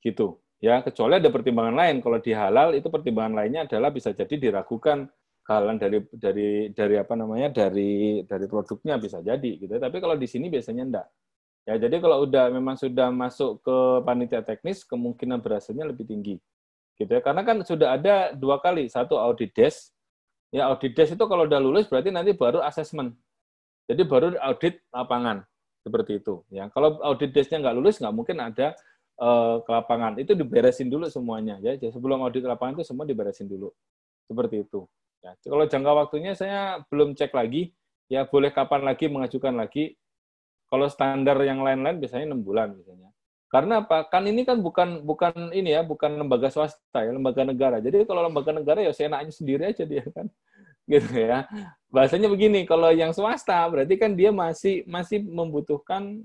Gitu. Ya, kecuali ada pertimbangan lain. Kalau di halal itu pertimbangan lainnya adalah bisa jadi diragukan kehalalan dari apa namanya, dari produknya, bisa jadi gitu. Tapi kalau di sini biasanya enggak. Ya, jadi kalau memang sudah masuk ke panitia teknis, kemungkinan berhasilnya lebih tinggi. Gitu ya. Karena kan sudah ada 2 kali, satu audit desk. Ya, audit desk itu kalau udah lulus berarti nanti baru asesmen. Jadi baru audit lapangan. Seperti itu. Ya, kalau audit desk-nya nggak lulus, nggak mungkin ada ke lapangan. Itu diberesin dulu semuanya. Ya, sebelum audit lapangan itu semua diberesin dulu. Seperti itu. Ya, kalau jangka waktunya saya belum cek lagi. Ya, boleh kapan lagi mengajukan lagi. Kalau standar yang lain-lain biasanya 6 bulan. Biasanya. Karena apa? Kan ini kan bukan ini ya, bukan lembaga swasta ya, lembaga negara. Jadi kalau lembaga negara ya seenaknya sendiri aja dia kan. Gitu ya. Bahasanya begini, kalau yang swasta berarti kan dia masih membutuhkan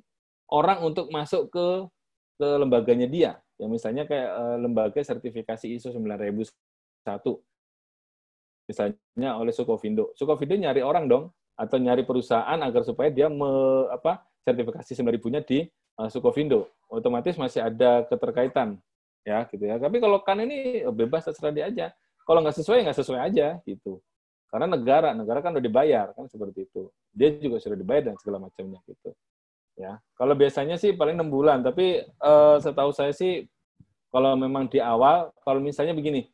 orang untuk masuk ke lembaganya dia. Ya misalnya kayak lembaga sertifikasi ISO 9001. Misalnya oleh Sukovindo. Sukovindo nyari orang dong atau nyari perusahaan agar supaya dia sertifikasi 9000-nya di Sukovindo. Otomatis masih ada keterkaitan ya gitu ya. Tapi kalau kan ini bebas terserah dia aja. Kalau nggak sesuai aja gitu. Karena negara kan udah dibayar kan seperti itu. Dia juga sudah dibayar dan segala macamnya gitu. Ya. Kalau biasanya sih paling 6 bulan, tapi setahu saya sih kalau memang di awal, kalau misalnya begini,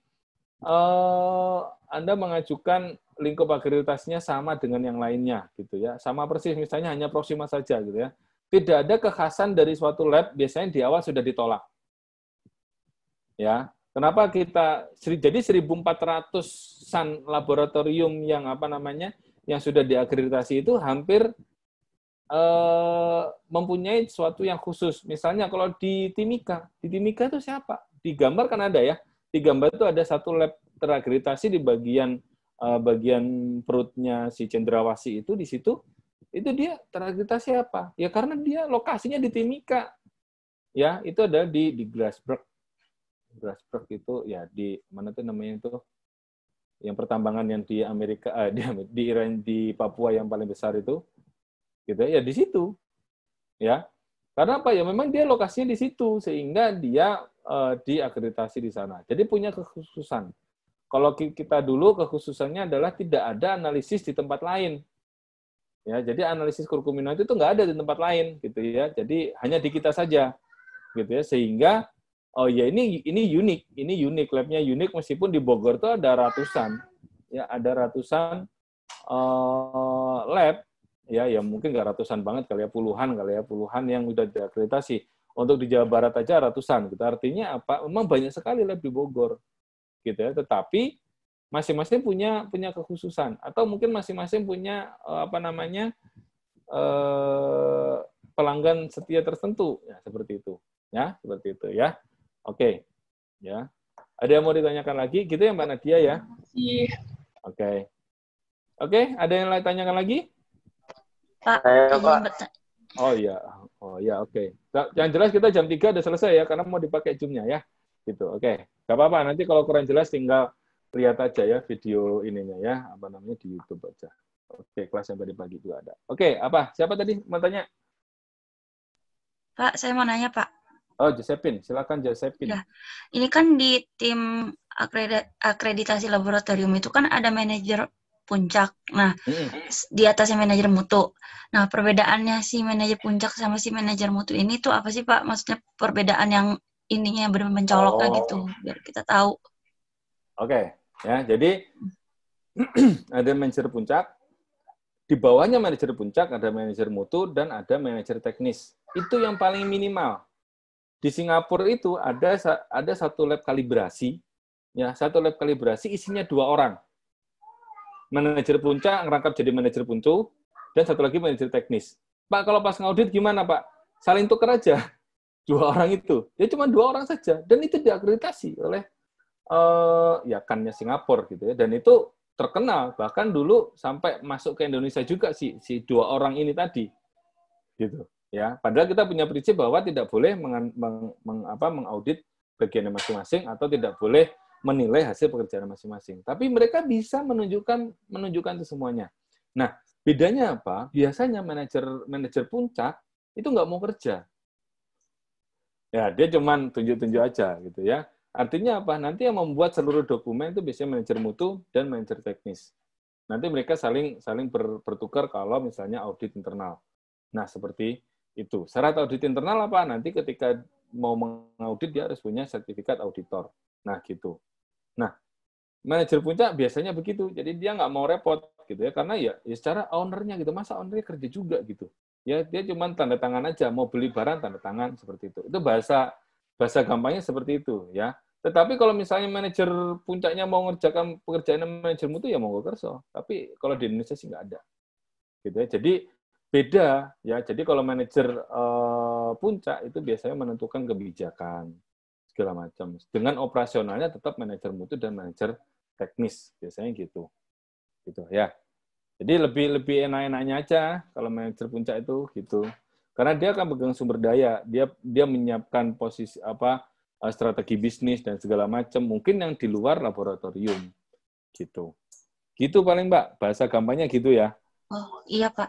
Anda mengajukan lingkup akreditasinya sama dengan yang lainnya gitu ya. Sama persis misalnya hanya Proxima saja gitu ya. Tidak ada kekhasan dari suatu lab, biasanya di awal sudah ditolak. Ya, kenapa jadi 1.400-an laboratorium yang yang sudah diakreditasi itu hampir mempunyai sesuatu yang khusus. Misalnya kalau di Timika itu siapa? Di gambar kan ada ya. Di gambar itu ada satu lab terakreditasi di bagian perutnya si Cendrawasih itu di situ. Itu dia terakreditasi apa? Ya karena dia lokasinya di Timika. Ya, itu ada di Grasberg. Grasberg itu ya di mana tuh namanya itu? Yang pertambangan yang di Amerika di Papua yang paling besar itu. Gitu ya, di situ. Ya. Karena apa? Ya memang dia lokasinya di situ sehingga dia diakreditasi di sana. Jadi punya kekhususan. Kalau kita dulu kekhususannya adalah tidak ada analisis di tempat lain. Ya, jadi analisis kurkuminoid itu nggak ada di tempat lain, gitu ya. Jadi hanya di kita saja, gitu ya. Sehingga, oh ya ini unik, labnya unik meskipun di Bogor itu ada ratusan, ya ada ratusan lab, ya mungkin nggak ratusan banget kali ya, puluhan yang udah diakreditasi. Untuk di Jawa Barat aja ratusan, gitu. Artinya apa? Memang banyak sekali lab di Bogor, gitu ya. Tetapi masing-masing punya kekhususan atau mungkin masing-masing punya pelanggan setia tertentu ya seperti itu ya. Oke. Ya, ada yang mau ditanyakan lagi gitu ya Mbak Nadia ya? Oke, ada yang lain tanyakan lagi? Pak, oh ya oke. Yang jelas kita jam 3 udah selesai ya karena mau dipakai Zoom-nya ya gitu. Oke, nggak apa-apa, nanti kalau kurang jelas tinggal lihat aja ya video ininya ya, di YouTube aja. Oke, kelas yang tadi pagi juga ada. Oke, apa? Siapa tadi mau tanya? Pak, saya mau nanya, Pak. Oh, Josephine. Silakan Josephine. Ya. Ini kan di tim akreditasi laboratorium itu kan ada manajer puncak. Nah, di atasnya manajer mutu. Nah, perbedaannya si manajer puncak sama si manajer mutu ini tuh apa sih, Pak? Maksudnya perbedaan yang ininya benar mencoloknya gitu, biar kita tahu. Oke. Ya, jadi ada manajer puncak, di bawahnya manajer puncak ada manajer mutu dan ada manajer teknis. Itu yang paling minimal. Di Singapura itu ada satu lab kalibrasi, ya satu lab kalibrasi isinya 2 orang. Manajer puncak ngerangkap jadi manajer puncu dan satu lagi manajer teknis. Pak, kalau pas ngaudit gimana Pak? Saling tuker aja 2 orang itu. Ya cuma 2 orang saja dan itu diakreditasi oleh kannya Singapura gitu ya, dan itu terkenal bahkan dulu sampai masuk ke Indonesia juga si 2 orang ini tadi gitu ya. Padahal kita punya prinsip bahwa tidak boleh mengaudit bagiannya masing-masing atau tidak boleh menilai hasil pekerjaan masing-masing, tapi mereka bisa menunjukkan itu semuanya. Nah, bedanya apa? Biasanya manajer puncak itu nggak mau kerja ya, dia cuman tunjuk-tunjuk aja gitu ya. Artinya apa? Nanti yang membuat seluruh dokumen itu biasanya manajer mutu dan manajer teknis. Nanti mereka saling bertukar kalau misalnya audit internal. Nah, seperti itu. Syarat audit internal apa? Nanti ketika mau mengaudit dia harus punya sertifikat auditor. Nah, gitu. Nah, manajer puncak biasanya begitu. Jadi dia nggak mau repot gitu ya, karena ya secara ownernya gitu. Masa ownernya kerja juga gitu. Ya, dia cuma tanda tangan aja, mau beli barang tanda tangan seperti itu. Itu bahasa gampangnya seperti itu ya. Tetapi kalau misalnya manajer puncaknya mau ngerjakan pekerjaan manajer mutu ya mau kerso. Tapi kalau di Indonesia sih nggak ada. Gitu ya. Jadi beda ya. Jadi kalau manajer puncak itu biasanya menentukan kebijakan segala macam. Dengan operasionalnya tetap manajer mutu dan manajer teknis biasanya gitu. Gitu ya. Jadi lebih enak-enaknya aja kalau manajer puncak itu gitu. Karena dia akan pegang sumber daya, dia menyiapkan posisi strategi bisnis dan segala macam, mungkin yang di luar laboratorium gitu. Gitu paling Mbak, bahasa gampangnya gitu ya. Oh, iya Pak.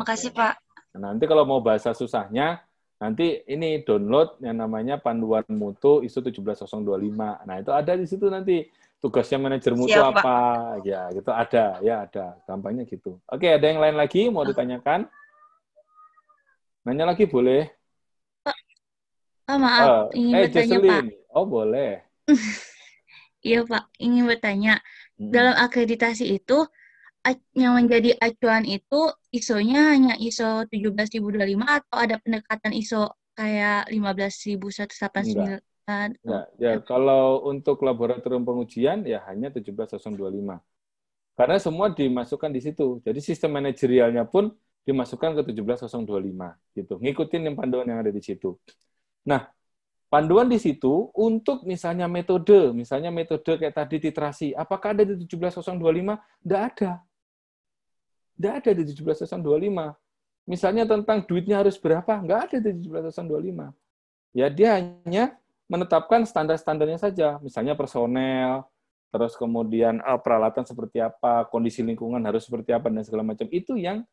Makasih Pak. Nah, nanti kalau mau bahasa susahnya, nanti ini download yang namanya Panduan Mutu ISO 17025. Nah, itu ada di situ nanti. Tugasnya manajer mutu Siap, Pak. apa? Ya, gitu ada. Ya, ada. Gampangnya gitu. Oke, ada yang lain lagi mau ditanyakan? Nanya lagi boleh? Oh, maaf, ingin bertanya Pak. Jocelyn. Oh, boleh. Iya Pak, ingin bertanya. Dalam akreditasi itu, yang menjadi acuan itu ISO-nya hanya ISO 17025 atau ada pendekatan ISO kayak 15189? Enggak. Ya, kalau untuk laboratorium pengujian ya hanya 17025. Karena semua dimasukkan di situ. Jadi sistem manajerialnya pun dimasukkan ke 17025 gitu. Ngikutin yang panduan yang ada di situ. Nah, panduan di situ untuk misalnya metode kayak tadi titrasi, apakah ada di 17025? Enggak ada. Enggak ada di 17025. Misalnya tentang duitnya harus berapa? Enggak ada di 17025. Ya, dia hanya menetapkan standar-standarnya saja, misalnya personel, terus kemudian peralatan seperti apa, kondisi lingkungan harus seperti apa dan segala macam. Itu yang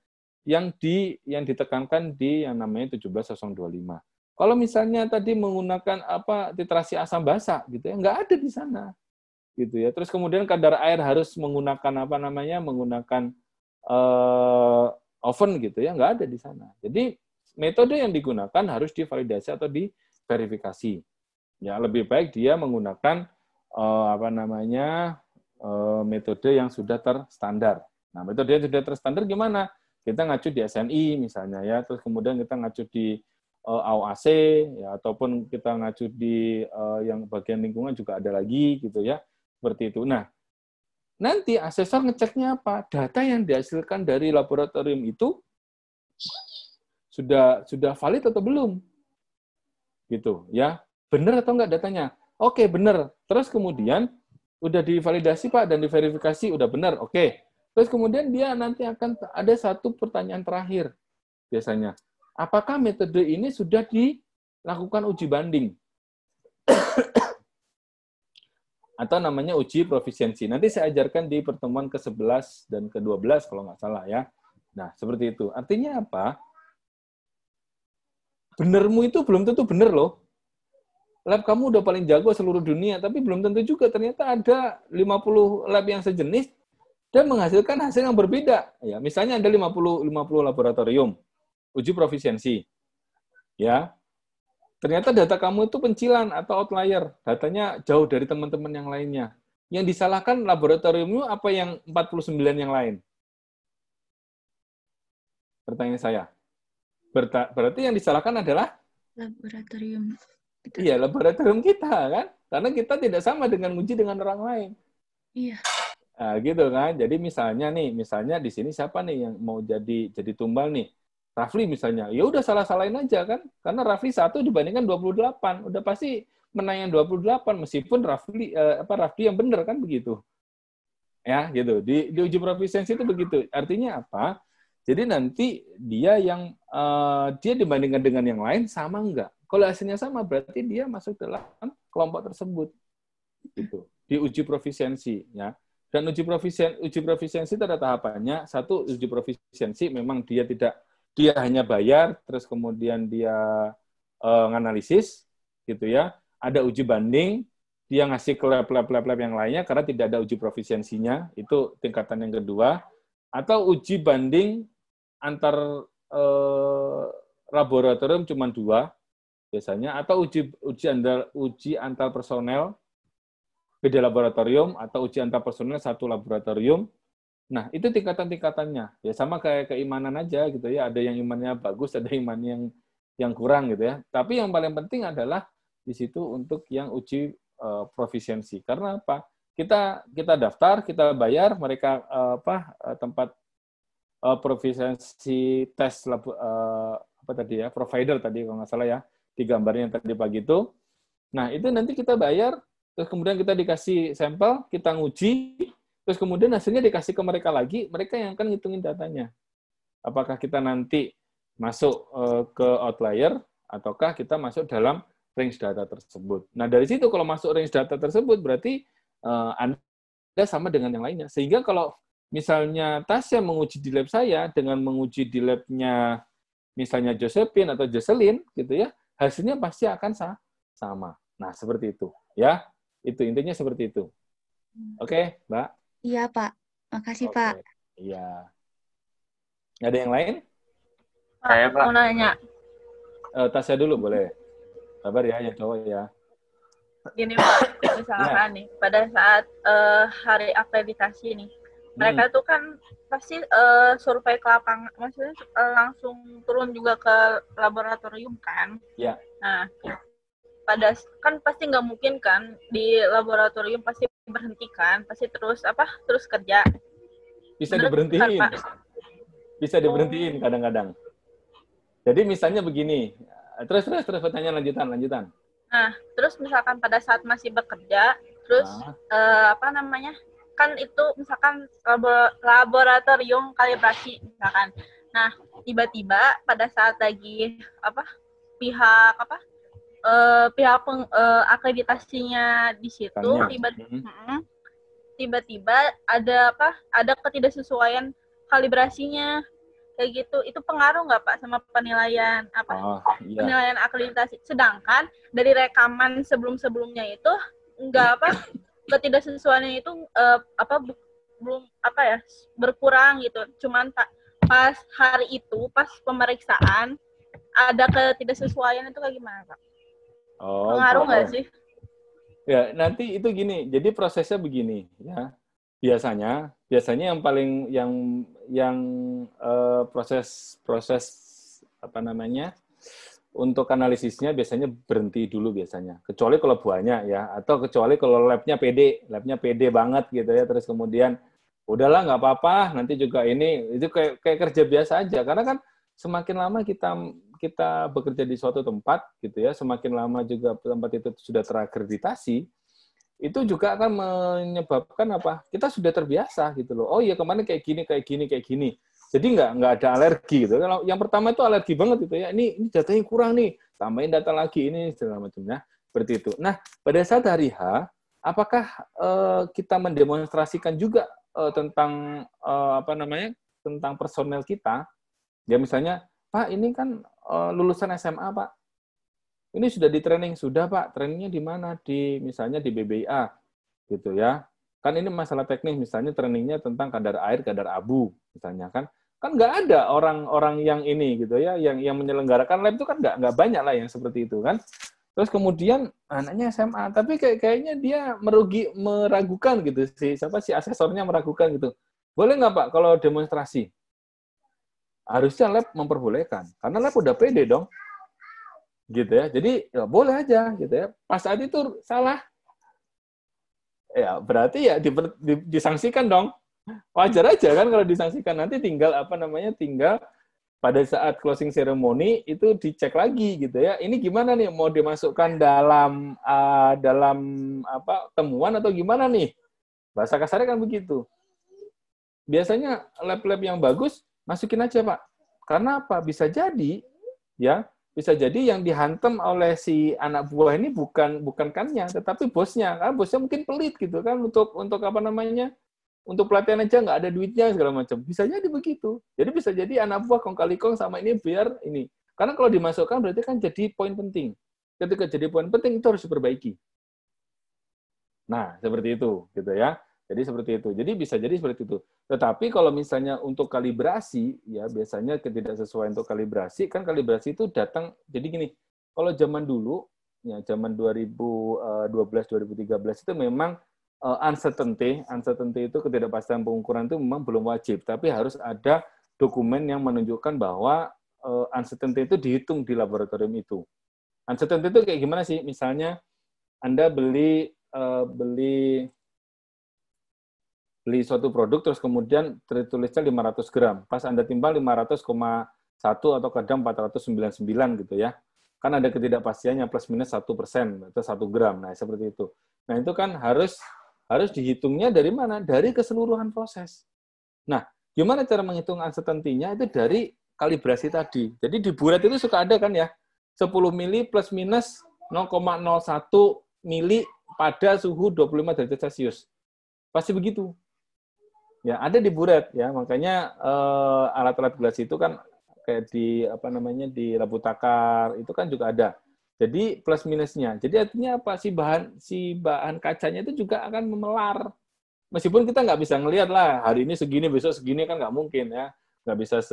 ditekankan di yang namanya 17025. Kalau misalnya tadi menggunakan titrasi asam basa gitu ya, nggak ada di sana. Gitu ya. Terus kemudian kadar air harus menggunakan menggunakan oven gitu ya, nggak ada di sana. Jadi metode yang digunakan harus divalidasi atau diverifikasi. Ya, lebih baik dia menggunakan metode yang sudah terstandar. Nah, metode yang sudah terstandar gimana? Kita ngacu di SNI misalnya ya, terus kemudian kita ngacu di AOAC ya, ataupun kita ngacu di yang bagian lingkungan juga ada lagi gitu ya. Seperti itu. Nah, nanti asesor ngeceknya apa? Data yang dihasilkan dari laboratorium itu sudah valid atau belum? Gitu ya. Benar atau enggak datanya? Oke, benar. Terus kemudian udah divalidasi Pak dan diverifikasi udah benar. Oke. Terus kemudian dia nanti akan ada satu pertanyaan terakhir biasanya. Apakah metode ini sudah dilakukan uji banding? Atau namanya uji profisiensi. Nanti saya ajarkan di pertemuan ke-11 dan ke-12 kalau nggak salah ya. Nah, seperti itu. Artinya apa? Benermu itu belum tentu benar loh. Lab kamu udah paling jago seluruh dunia, tapi belum tentu juga ternyata ada 50 lab yang sejenis dan menghasilkan hasil yang berbeda. Ya, misalnya ada 50 laboratorium uji profisiensi. Ya. Ternyata data kamu itu pencilan atau outlier, datanya jauh dari teman-teman yang lainnya. Yang disalahkan laboratoriummu apa yang 49 yang lain? Pertanyaan saya. Berarti yang disalahkan adalah Laboratorium. Iya, laboratorium kita kan, karena kita tidak sama dengan uji dengan orang lain. Iya. Nah, gitu kan. Jadi misalnya di sini siapa nih yang mau jadi tumbal nih? Rafli misalnya. Ya udah salah-salahin aja kan, karena Rafli 1 dibandingkan 28, udah pasti menang yang 28 meskipun Rafli yang benar kan begitu. Ya, gitu. Di uji profisiensi itu begitu. Artinya apa? Jadi nanti dia dibandingkan dengan yang lain sama enggak? Kalau hasilnya sama, berarti dia masuk dalam kelompok tersebut. Gitu. Di uji profisiensi. Ya. Dan uji profisiensi itu ada tahapannya. Satu, uji profisiensi memang dia hanya bayar, terus kemudian dia nganalisis, gitu ya. Ada uji banding, dia ngasih ke lab yang lainnya, karena tidak ada uji profisiensinya. Itu tingkatan yang kedua. Atau uji banding antar laboratorium cuma 2, biasanya, atau uji antar personel beda laboratorium, atau uji antar personel satu laboratorium. Nah, itu tingkatan-tingkatannya. Ya sama kayak keimanan aja gitu ya. Ada yang imannya bagus, ada iman yang kurang gitu ya. Tapi yang paling penting adalah di situ untuk yang uji profisiensi. Karena apa? Kita daftar, kita bayar, mereka tempat proficiency test apa tadi ya, provider tadi kalau nggak salah ya, di gambarnya yang tadi pagi itu. Nah, itu nanti kita bayar, terus kemudian kita dikasih sampel, kita nguji, terus kemudian hasilnya dikasih ke mereka lagi, mereka yang akan ngitungin datanya. Apakah kita nanti masuk ke outlier, ataukah kita masuk dalam range data tersebut. Nah, dari situ kalau masuk range data tersebut, berarti Anda sama dengan yang lainnya. Sehingga kalau misalnya Tasya menguji di lab saya, dengan menguji di labnya misalnya Josephine atau Jocelyn, gitu ya, hasilnya pasti akan sama. Nah, seperti itu. Ya, itu intinya seperti itu. Oke, Mbak? Iya, Pak. Makasih, Oke. Pak. Iya. Ada yang lain? Pak, mau nanya. Tasya dulu boleh. Sabar ya, yang cowok ya. Gini Pak, misalkan nih, pada saat hari akreditasi nih, mereka tuh kan pasti survei ke lapangan, maksudnya langsung turun juga ke laboratorium kan? Ya. Nah, kan pasti nggak mungkin kan di laboratorium pasti berhentikan, pasti terus kerja. Bisa diberhentiin. Kan, Bisa diberhentiin kadang-kadang. Jadi misalnya begini, terus pertanyaan lanjutan. Nah, terus misalkan pada saat masih bekerja, terus kan itu misalkan laboratorium kalibrasi misalkan. Nah, tiba-tiba pada saat lagi pihak akreditasinya di situ tiba-tiba ada ketidaksesuaian kalibrasinya kayak gitu. Itu pengaruh nggak Pak sama penilaian penilaian akreditasi? Sedangkan dari rekaman sebelumnya itu ketidaksesuaiannya itu belum berkurang gitu. Cuman pas hari itu pas pemeriksaan ada ketidaksesuaian itu kayak gimana Pak? Pengaruh nggak sih? Ya, nanti itu gini. Jadi prosesnya begini ya. Biasanya yang proses untuk analisisnya biasanya berhenti dulu biasanya. Kecuali kalau banyak ya, atau kecuali kalau labnya pede banget gitu ya. Terus kemudian udahlah nggak apa-apa, nanti juga itu kayak kerja biasa aja. Karena kan semakin lama kita bekerja di suatu tempat gitu ya, semakin lama juga tempat itu sudah terakreditasi, itu juga akan menyebabkan kita sudah terbiasa gitu loh. Oh iya, kemarin kayak gini. Jadi nggak ada alergi gitu. Kalau yang pertama itu alergi banget gitu ya. Ini datanya kurang nih, tambahin data lagi ini segala macamnya seperti itu. Nah, pada saat hari H, apakah kita mendemonstrasikan juga tentang tentang personel kita? Ya misalnya, Pak, ini kan lulusan SMA, Pak. Ini sudah di training, sudah Pak. Trainingnya di mana? Misalnya di BBIA, gitu ya. Kan ini masalah teknis, misalnya trainingnya tentang kadar air, kadar abu, misalnya kan. Kan nggak ada orang-orang yang ini, gitu ya, yang menyelenggarakan lab itu kan nggak banyak lah yang seperti itu kan. Terus kemudian anaknya SMA, tapi kayaknya dia meragukan gitu, si asesornya meragukan gitu. Boleh nggak Pak kalau demonstrasi? Harusnya lab memperbolehkan, karena lab udah pede dong, gitu ya. Jadi ya boleh aja, gitu ya. Pas saat itu salah, ya berarti ya disangsikan dong. Wajar aja kan kalau disangsikan. Nanti tinggal tinggal pada saat closing ceremony itu dicek lagi, gitu ya. Ini gimana nih, mau dimasukkan dalam temuan atau gimana nih? Bahasa kasarnya kan begitu. Biasanya lab-lab yang bagus masukin aja Pak. Karena apa? Bisa jadi yang dihantam oleh si anak buah ini bukan kannya, tetapi bosnya. Karena bosnya mungkin pelit gitu kan untuk untuk pelatihan aja nggak ada duitnya segala macam. Bisa jadi begitu. Jadi bisa jadi anak buah kong kali kong sama ini biar ini. Karena kalau dimasukkan berarti kan jadi poin penting. Ketika jadi poin penting itu harus diperbaiki. Nah, seperti itu gitu ya. Jadi seperti itu. Jadi bisa jadi seperti itu. Tetapi kalau misalnya untuk kalibrasi, ya biasanya ketidaksesuaian untuk kalibrasi, kan kalibrasi itu datang, jadi gini, kalau zaman dulu, ya zaman 2012-2013 itu memang uncertainty itu ketidakpastian pengukuran itu memang belum wajib, tapi harus ada dokumen yang menunjukkan bahwa uncertainty itu dihitung di laboratorium itu. Uncertainty itu kayak gimana sih? Misalnya Anda beli beli suatu produk terus kemudian tertulisnya 500 gram. Pas Anda timbang 500,1 atau kadang 499 gitu ya. Kan ada ketidakpastiannya plus minus 1% atau 1 gram. Nah, seperti itu. Nah, itu kan harus dihitungnya dari mana? Dari keseluruhan proses. Nah, gimana cara menghitung uncertainty-nya? Itu dari kalibrasi tadi. Jadi di buret itu suka ada kan ya, 10 mili plus minus 0,01 mili pada suhu 25 derajat Celcius. Pasti begitu. Ya, ada di buret ya. Makanya alat-alat gelas itu kan kayak di di labu takar itu kan juga ada. Jadi plus minusnya. Jadi artinya apa? Si bahan kacanya itu juga akan memelar. Meskipun kita nggak bisa ngelihat lah hari ini segini besok segini kan nggak mungkin ya, nggak bisa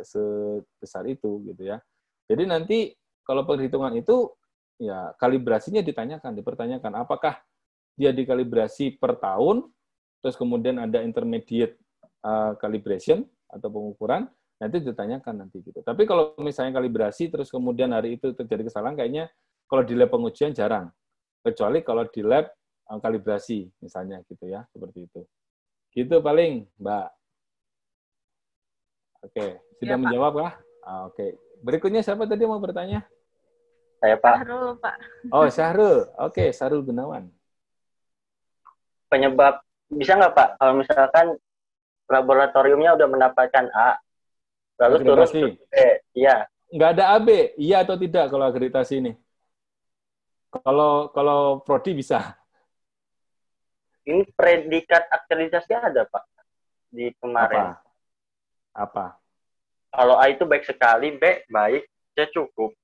sebesar itu gitu ya. Jadi nanti kalau perhitungan itu ya kalibrasinya dipertanyakan apakah dia dikalibrasi per tahun, terus kemudian ada intermediate calibration atau pengukuran. Nanti ditanyakan nanti gitu. Tapi kalau misalnya kalibrasi terus kemudian hari itu terjadi kesalahan, kayaknya kalau di lab pengujian jarang. Kecuali kalau di lab kalibrasi misalnya gitu ya, seperti itu. Gitu paling, Mbak. Oke, sudah Ya, menjawab kah? Oke. Berikutnya siapa tadi mau bertanya? Saya, Pak. Syahrul, Pak. Oh, Syahrul. Oke, Syahrul Gunawan. Penyebab, bisa nggak Pak, kalau misalkan laboratoriumnya udah mendapatkan A, lalu turun Akreditasi. ke B, iya. Nggak ada AB, iya atau tidak kalau akreditasi ini? Kalau prodi bisa. Ini predikat akreditasi ada Pak di kemarin. Apa? Kalau A itu baik sekali, B baik, C cukup.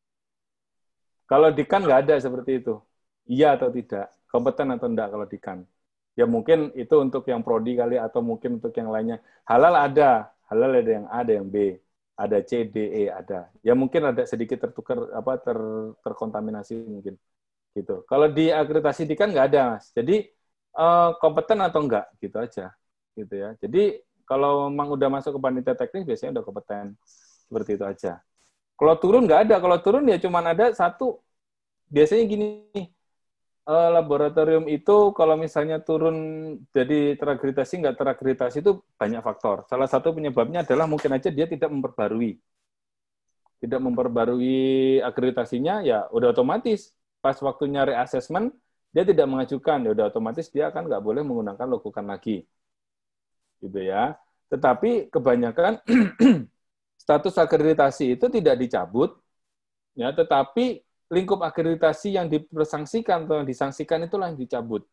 Kalau di KAN nggak ada seperti itu. Iya atau tidak? Kompeten atau enggak kalau di KAN? Ya mungkin itu untuk yang prodi kali atau mungkin untuk yang lainnya. Halal ada yang A, ada yang B, ada C, D, E ada. Ya mungkin ada sedikit terkontaminasi mungkin gitu. Kalau di akreditasi di KAN nggak ada, Mas. Jadi kompeten atau enggak gitu aja gitu ya. Jadi kalau memang udah masuk ke panitia teknis biasanya udah kompeten, seperti itu aja. Kalau turun nggak ada, kalau turun ya cuma ada satu. Biasanya gini, laboratorium itu kalau misalnya turun jadi terakreditasi nggak terakreditasi itu banyak faktor. Salah satu penyebabnya adalah mungkin aja dia tidak memperbarui akreditasinya, ya udah otomatis pas waktunya reassessment dia tidak mengajukan, ya udah otomatis dia akan nggak boleh menggunakan logokan lagi, gitu ya. Tetapi kebanyakan status akreditasi itu tidak dicabut, ya, tetapi lingkup akreditasi yang dipersangsikan atau yang disangsikan itulah yang dicabut.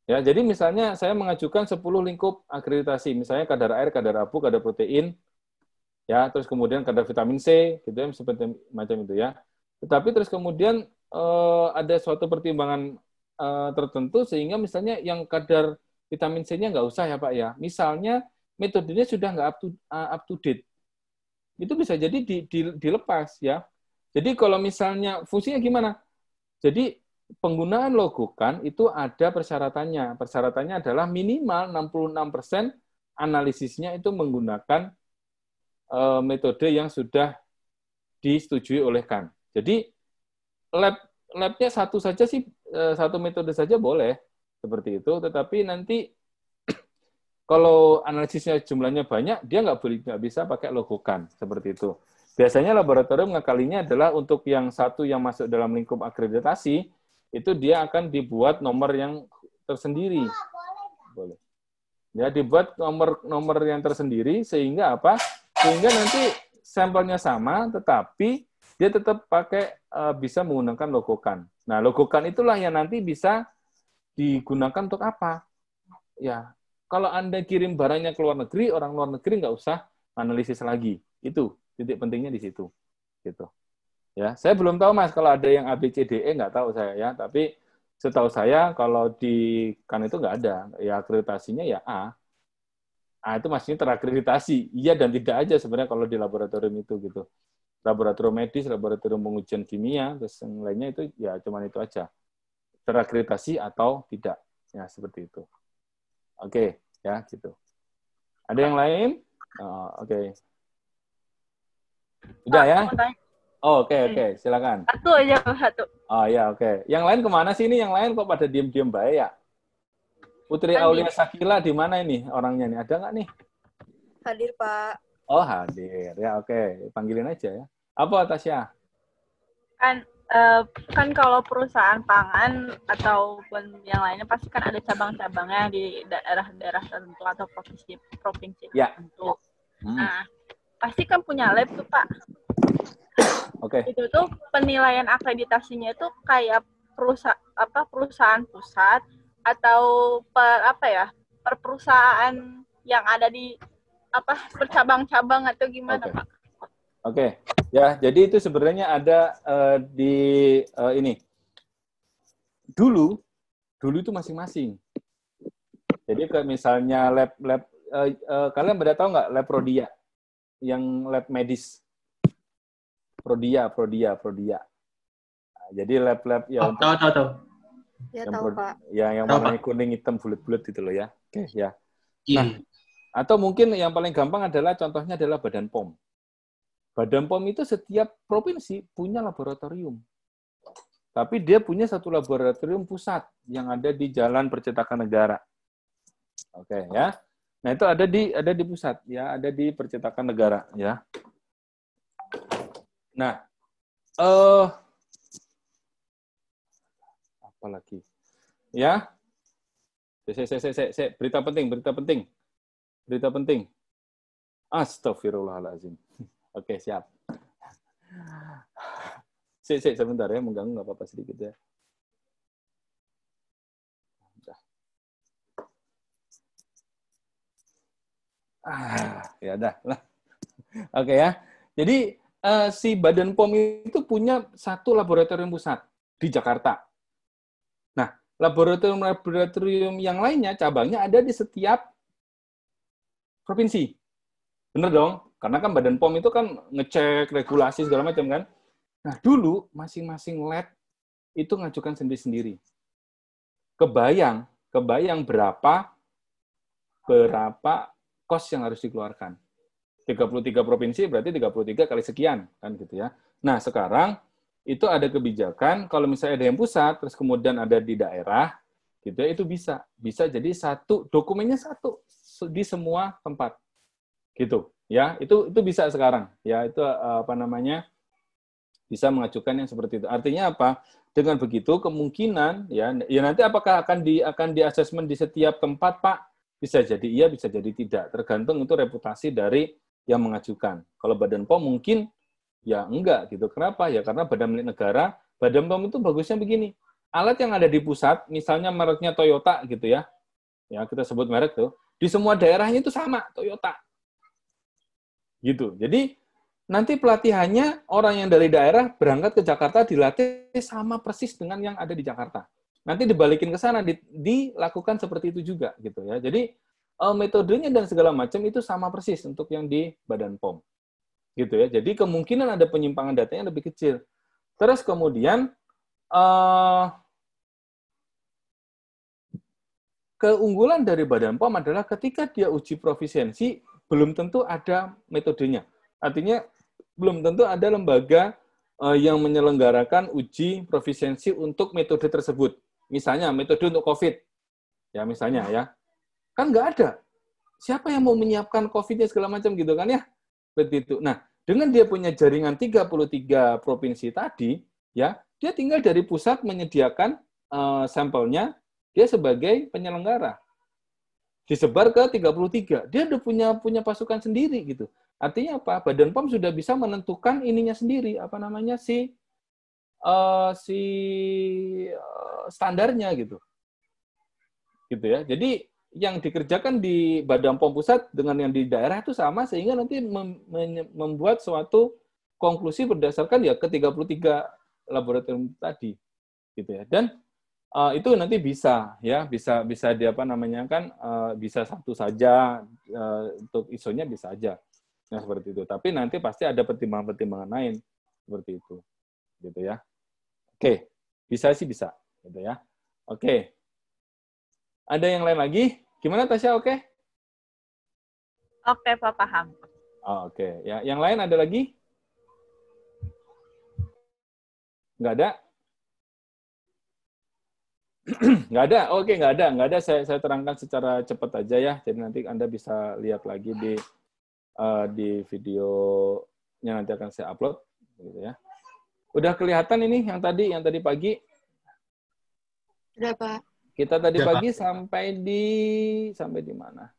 Ya, jadi misalnya saya mengajukan 10 lingkup akreditasi, misalnya kadar air, kadar abu, kadar protein, ya, terus kemudian kadar vitamin C, gitu ya, seperti macam itu ya. Tetapi terus kemudian ada suatu pertimbangan tertentu sehingga misalnya yang kadar vitamin C-nya nggak usah ya Pak ya. Misalnya metodenya sudah nggak up to date. Itu bisa jadi dilepas ya. Jadi kalau misalnya fungsinya gimana? Jadi penggunaan logokan itu ada persyaratannya. Persyaratannya adalah minimal 66% analisisnya itu menggunakan metode yang sudah disetujui oleh KAN. Jadi labnya satu saja sih, satu metode saja boleh seperti itu. Tetapi nanti kalau analisisnya jumlahnya banyak, dia nggak bisa pakai logokan seperti itu. Biasanya laboratorium ngakalinya adalah untuk yang satu yang masuk dalam lingkup akreditasi, itu dia akan dibuat nomor yang tersendiri. Boleh. Ya, dibuat nomor yang tersendiri sehingga apa? Sehingga nanti sampelnya sama, tetapi dia tetap pakai bisa menggunakan logokan. Nah, logokan itulah yang nanti bisa digunakan untuk apa? Ya, kalau Anda kirim barangnya ke luar negeri, orang luar negeri nggak usah analisis lagi. Itu titik pentingnya di situ, gitu. Ya, saya belum tahu Mas kalau ada yang ABCDE nggak tahu saya ya, tapi setahu saya kalau di KAN itu nggak ada, ya akreditasinya ya A. A itu maksudnya terakreditasi, iya dan tidak aja sebenarnya kalau di laboratorium itu gitu. Laboratorium medis, laboratorium pengujian kimia, terus yang lainnya itu ya cuma itu aja, terakreditasi atau tidak, ya seperti itu. Oke, ya gitu. Ada yang lain? Oke. Udah ya? Oh, oke, silakan. Satu aja, satu. Oh ya, oke. Yang lain kemana sih ini? Yang lain kok pada diem-diem baik ya? Putri Aulia Sakila di mana ini orangnya nih? Ada nggak nih? Hadir, Pak. Oh, hadir. Ya, oke. Panggilin aja ya. Apa, Tasya? Kan kalau perusahaan pangan ataupun yang lainnya pasti kan ada cabang-cabangnya di daerah-daerah tertentu atau provinsi Ya. tertentu. Nah, pasti kan punya lab tuh, Pak. Oke. Itu tuh penilaian akreditasinya itu kayak perusahaan pusat atau per perusahaan yang ada di bercabang-cabang atau gimana, Pak? Oke. Ya, jadi itu sebenarnya ada ini. Dulu itu masing-masing. Jadi kayak misalnya lab kalian pada tahu nggak lab Prodia? Yang lab medis. Prodia. Nah, jadi lab ya Tahu. Ya tahu, Pak. Ya, yang warnanya kuning hitam bulat-bulat gitu loh ya. Oke, ya. Iya. Nah, atau mungkin yang paling gampang adalah contohnya adalah Badan POM. Badan POM itu setiap provinsi punya laboratorium. Tapi dia punya satu laboratorium pusat yang ada di Jalan Percetakan Negara. Oke, ya. Nah, itu ada di pusat ya, ada di Percetakan Negara ya. Nah, apa lagi? Ya. Berita penting. Astagfirullahaladzim. Oke, siap. Sebentar ya, mengganggu nggak apa-apa sedikit ya. Ya dah lah. Oke ya. Jadi si Badan POM itu punya satu laboratorium pusat di Jakarta. Nah, laboratorium yang lainnya cabangnya ada di setiap provinsi. Bener dong? Karena kan Badan POM itu kan ngecek regulasi segala macam kan. Nah, dulu masing-masing lab itu ngajukan sendiri-sendiri. Kebayang berapa kos yang harus dikeluarkan. 33 provinsi berarti 33 kali sekian kan gitu ya. Nah, sekarang itu ada kebijakan kalau misalnya ada yang pusat terus kemudian ada di daerah gitu ya, itu bisa jadi satu dokumennya satu di semua tempat. Gitu ya. Itu bisa sekarang ya. Itu bisa mengajukan yang seperti itu. Artinya apa? Dengan begitu kemungkinan ya nanti apakah akan di asesmen di setiap tempat, Pak? Bisa jadi iya, bisa jadi tidak. Tergantung itu reputasi dari yang mengajukan. Kalau Badan POM mungkin ya enggak gitu. Kenapa? Ya karena badan milik negara. Badan POM itu bagusnya begini. Alat yang ada di pusat, misalnya mereknya Toyota gitu ya. Ya, kita sebut merek tuh. Di semua daerahnya itu sama, Toyota. Gitu. Jadi nanti pelatihannya orang yang dari daerah berangkat ke Jakarta dilatih sama persis dengan yang ada di Jakarta. Nanti dibalikin ke sana dilakukan seperti itu juga gitu ya. Jadi metodenya dan segala macam itu sama persis untuk yang di Badan POM. Gitu ya. Jadi kemungkinan ada penyimpangan datanya lebih kecil. Terus kemudian keunggulan dari Badan POM adalah ketika dia uji profisiensi belum tentu ada metodenya. Artinya belum tentu ada lembaga yang menyelenggarakan uji profisiensi untuk metode tersebut. Misalnya metode untuk COVID. Ya misalnya ya. Kan nggak ada. Siapa yang mau menyiapkan COVID-nya segala macam gitu kan ya? Seperti itu. Nah, dengan dia punya jaringan 33 provinsi tadi, ya, dia tinggal dari pusat menyediakan sampelnya, dia sebagai penyelenggara. Disebar ke 33. Dia udah punya pasukan sendiri gitu. Artinya apa? Badan POM sudah bisa menentukan ininya sendiri, standarnya gitu. Gitu ya. Jadi yang dikerjakan di Badan POM pusat dengan yang di daerah itu sama sehingga nanti membuat suatu konklusi berdasarkan ya ke 33 laboratorium tadi. Gitu ya. Dan itu nanti bisa bisa satu saja untuk ISO-nya bisa aja. Nah, seperti itu. Tapi nanti pasti ada pertimbangan-pertimbangan lain seperti itu. Gitu ya. Oke. Bisa sih bisa, gitu ya. Oke. Ada yang lain lagi? Gimana Tasya, oke? Oke, Pak, paham. Oh, oke. Ya, yang lain ada lagi? Nggak ada? Nggak ada, oke nggak ada. Saya terangkan secara cepat aja ya. Jadi nanti Anda bisa lihat lagi di videonya nanti akan saya upload, gitu ya. Udah kelihatan ini yang tadi pagi? Udah, Pak. Kita tadi Udah, pagi sampai di mana?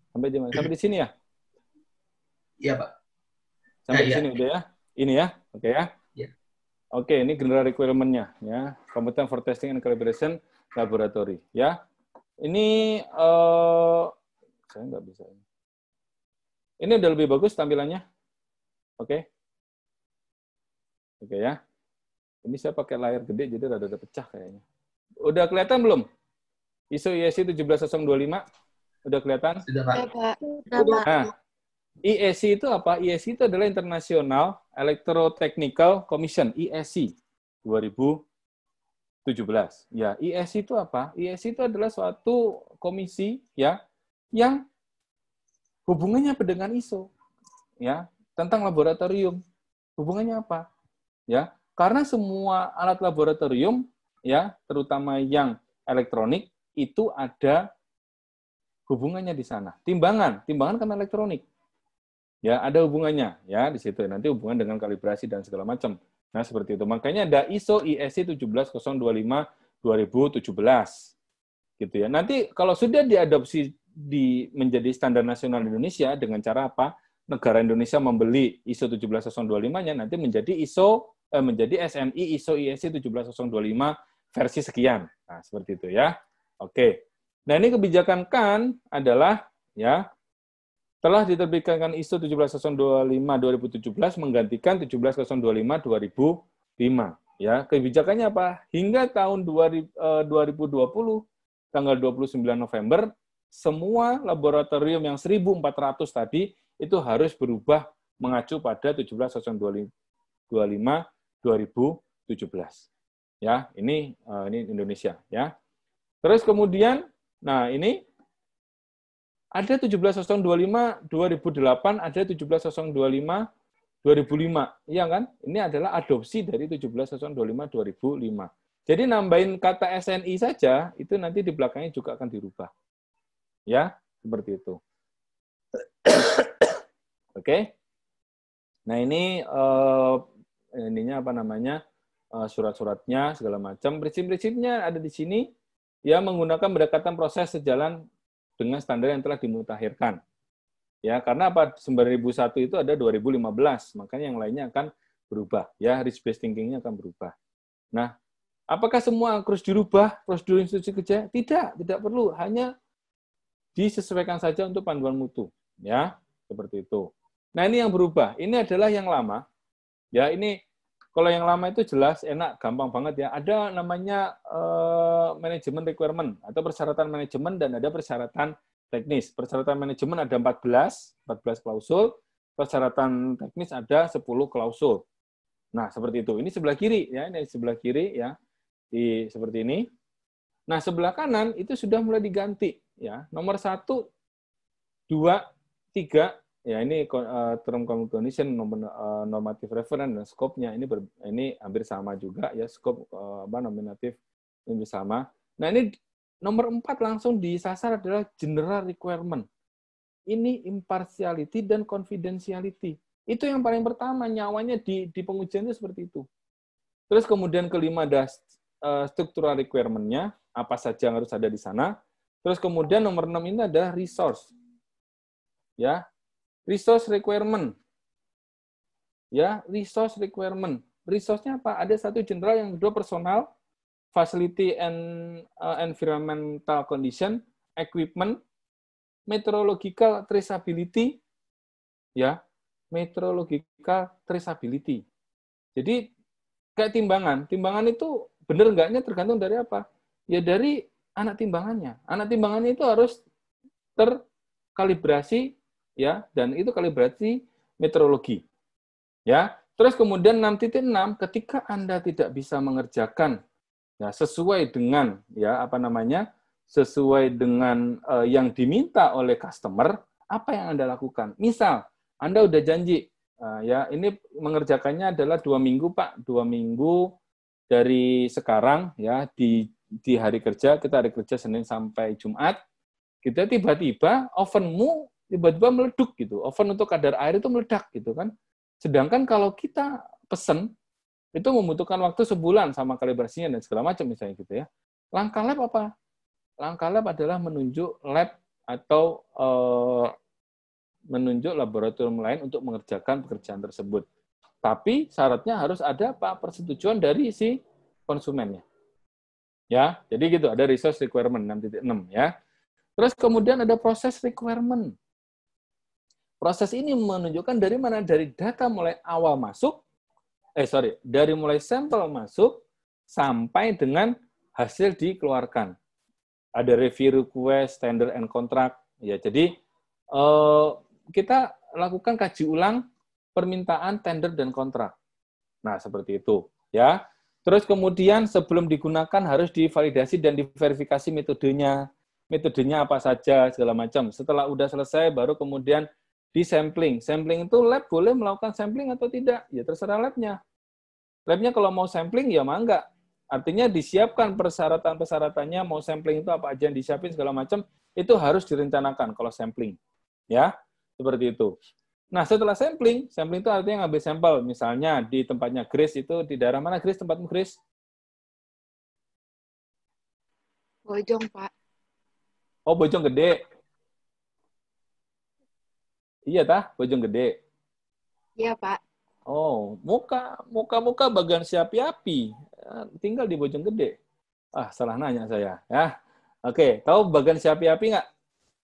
Sampai di sini ya? Iya, Pak. Sampai di Iya. sini udah ya? Ini ya, oke ya? Iya. Oke, ini general requirement-nya ya, competent for testing and calibration laboratory ya. Ini saya nggak bisa. Ini udah lebih bagus tampilannya, oke? Oke ya. Ini saya pakai layar gede jadi rada pecah kayaknya. Udah kelihatan belum? ISO IEC 17025 udah kelihatan? Sudah, Pak. Udah, Pak. Nah, IEC itu apa? IEC itu adalah International Electrotechnical Commission, IEC 2017. Ya, IEC itu apa? IEC itu adalah suatu komisi ya yang hubungannya dengan ISO ya, tentang laboratorium. Hubungannya apa? Ya, karena semua alat laboratorium ya, terutama yang elektronik itu ada hubungannya di sana. Timbangan kan elektronik. Ya, ada hubungannya ya di situ. Nanti hubungan dengan kalibrasi dan segala macam. Nah, seperti itu. Makanya ada ISO IEC 17025 2017. Gitu ya. Nanti kalau sudah diadopsi menjadi standar nasional Indonesia dengan cara apa? Negara Indonesia membeli ISO 17025-nya nanti menjadi menjadi SNI ISO IEC 17025 versi sekian. Nah, seperti itu ya. Oke. Nah, ini kebijakan kan adalah ya telah diterbitkan ISO 17025/2017 menggantikan 17025/2005. Ya, kebijakannya apa? Hingga tahun 2020 tanggal 29 November semua laboratorium yang 1.400 tadi itu harus berubah mengacu pada 17025/2017. Ya, ini Indonesia ya. Terus kemudian nah ini ada 17025/2008, ada 17025/2005. Iya kan? Ini adalah adopsi dari 17025/2005. Jadi nambahin kata SNI saja, itu nanti di belakangnya juga akan dirubah. Ya, seperti itu. Oke. Nah, ini ininya apa namanya? Surat-suratnya segala macam. Prinsip-prinsipnya ada di sini. Ya, menggunakan pendekatan proses sejalan dengan standar yang telah dimutakhirkan. Ya, karena apa? 9001 itu ada 2015, makanya yang lainnya akan berubah. Ya, risk-based thinking-nya akan berubah. Nah, apakah semua harus dirubah prosedur institusi kerja? Tidak perlu. Hanya disesuaikan saja untuk panduan mutu. Ya, seperti itu. Nah, ini yang berubah. Ini adalah yang lama. Ya, ini kalau yang lama itu jelas, enak, gampang banget ya. Ada namanya manajemen requirement atau persyaratan manajemen dan ada persyaratan teknis. Persyaratan manajemen ada 14 klausul, persyaratan teknis ada 10 klausul. Nah, seperti itu. Ini sebelah kiri ya, ini sebelah kiri ya. Seperti ini. Nah, sebelah kanan itu sudah mulai diganti ya. Nomor 1, 2, 3 ya, ini term condition, normative reference dan scope-nya ini hampir sama juga ya, scope nominatif ini sama. Nah, ini nomor 4 langsung disasar adalah general requirement. Ini impartiality dan confidentiality. Itu yang paling pertama, nyawanya di pengujian itu seperti itu. Terus kemudian kelima ada structural requirement-nya, apa saja yang harus ada di sana. Terus kemudian nomor 6 ini ada resource. Ya, resource requirement. Ya, resource requirement. Resource-nya apa? Ada satu general, yang kedua personal, facility and environmental condition, equipment, meteorological traceability, ya, meteorological traceability. Jadi kayak timbangan. Timbangan itu benar enggaknya tergantung dari apa? Ya dari anak timbangannya. Anak timbangannya itu harus terkalibrasi ya, dan itu kalibrasi meteorologi. Ya, terus kemudian 6.6 ketika Anda tidak bisa mengerjakan ya sesuai dengan ya apa namanya? Sesuai dengan yang diminta oleh customer, apa yang Anda lakukan? Misal Anda udah janji ya ini mengerjakannya adalah 2 minggu, Pak, 2 minggu dari sekarang ya di di hari kerja, kita hari kerja Senin sampai Jumat, kita tiba-tiba ovenmu tiba-tiba meleduk gitu. Oven untuk kadar air itu meledak gitu kan. Sedangkan kalau kita pesen, itu membutuhkan waktu sebulan sama kalibrasinya dan segala macam misalnya gitu ya. Langkah lab apa? Langkah lab adalah menunjuk lab atau menunjuk laboratorium lain untuk mengerjakan pekerjaan tersebut. Tapi syaratnya harus ada persetujuan dari si konsumennya. Ya, jadi gitu, ada resource requirement 6.6 ya. Terus kemudian ada proses requirement. Proses ini menunjukkan dari mana, dari data mulai awal masuk, dari mulai sampel masuk sampai dengan hasil dikeluarkan. Ada review request, tender and contract. Ya, jadi kita lakukan kaji ulang permintaan tender dan kontrak. Nah, seperti itu, ya. Terus kemudian sebelum digunakan harus divalidasi dan diverifikasi metodenya. Metodenya apa saja, segala macam. Setelah udah selesai, baru kemudian di-sampling. Sampling itu lab boleh melakukan sampling atau tidak? Ya terserah labnya. Labnya kalau mau sampling, ya mangga. Artinya disiapkan persyaratan-persyaratannya, mau sampling itu apa aja yang disiapin, segala macam, itu harus direncanakan kalau sampling. Ya, seperti itu. Nah, setelah sampling itu artinya ngambil sampel. Misalnya di tempatnya Grace itu, di daerah mana Grace, tempatmu Grace? Bojong, Pak. Oh, Bojonggede. Iya, tah? Bojonggede. Iya, Pak. Oh, muka bagian Siapi-api. Tinggal di Bojonggede. Ah, salah nanya saya. Ya. Oke, tahu bagian Siapi-api nggak?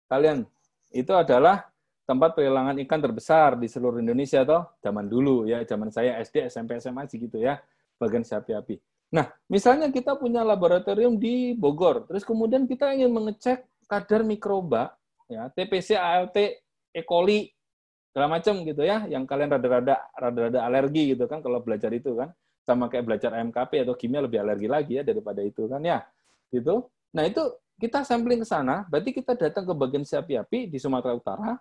Kalian? Itu adalah tempat pelelangan ikan terbesar di seluruh Indonesia toh, zaman dulu ya, zaman saya SD, SMP, SMA gitu ya, bagian Siapi-api. Nah, misalnya kita punya laboratorium di Bogor, terus kemudian kita ingin mengecek kadar mikroba, ya, TPC, ALT, E. coli, segala macam gitu ya, yang kalian rada-rada alergi gitu kan kalau belajar itu kan, sama kayak belajar AMKP atau kimia lebih alergi lagi ya daripada itu kan ya, gitu. Nah itu kita sampling ke sana, berarti kita datang ke bagian Siapi-api di Sumatera Utara.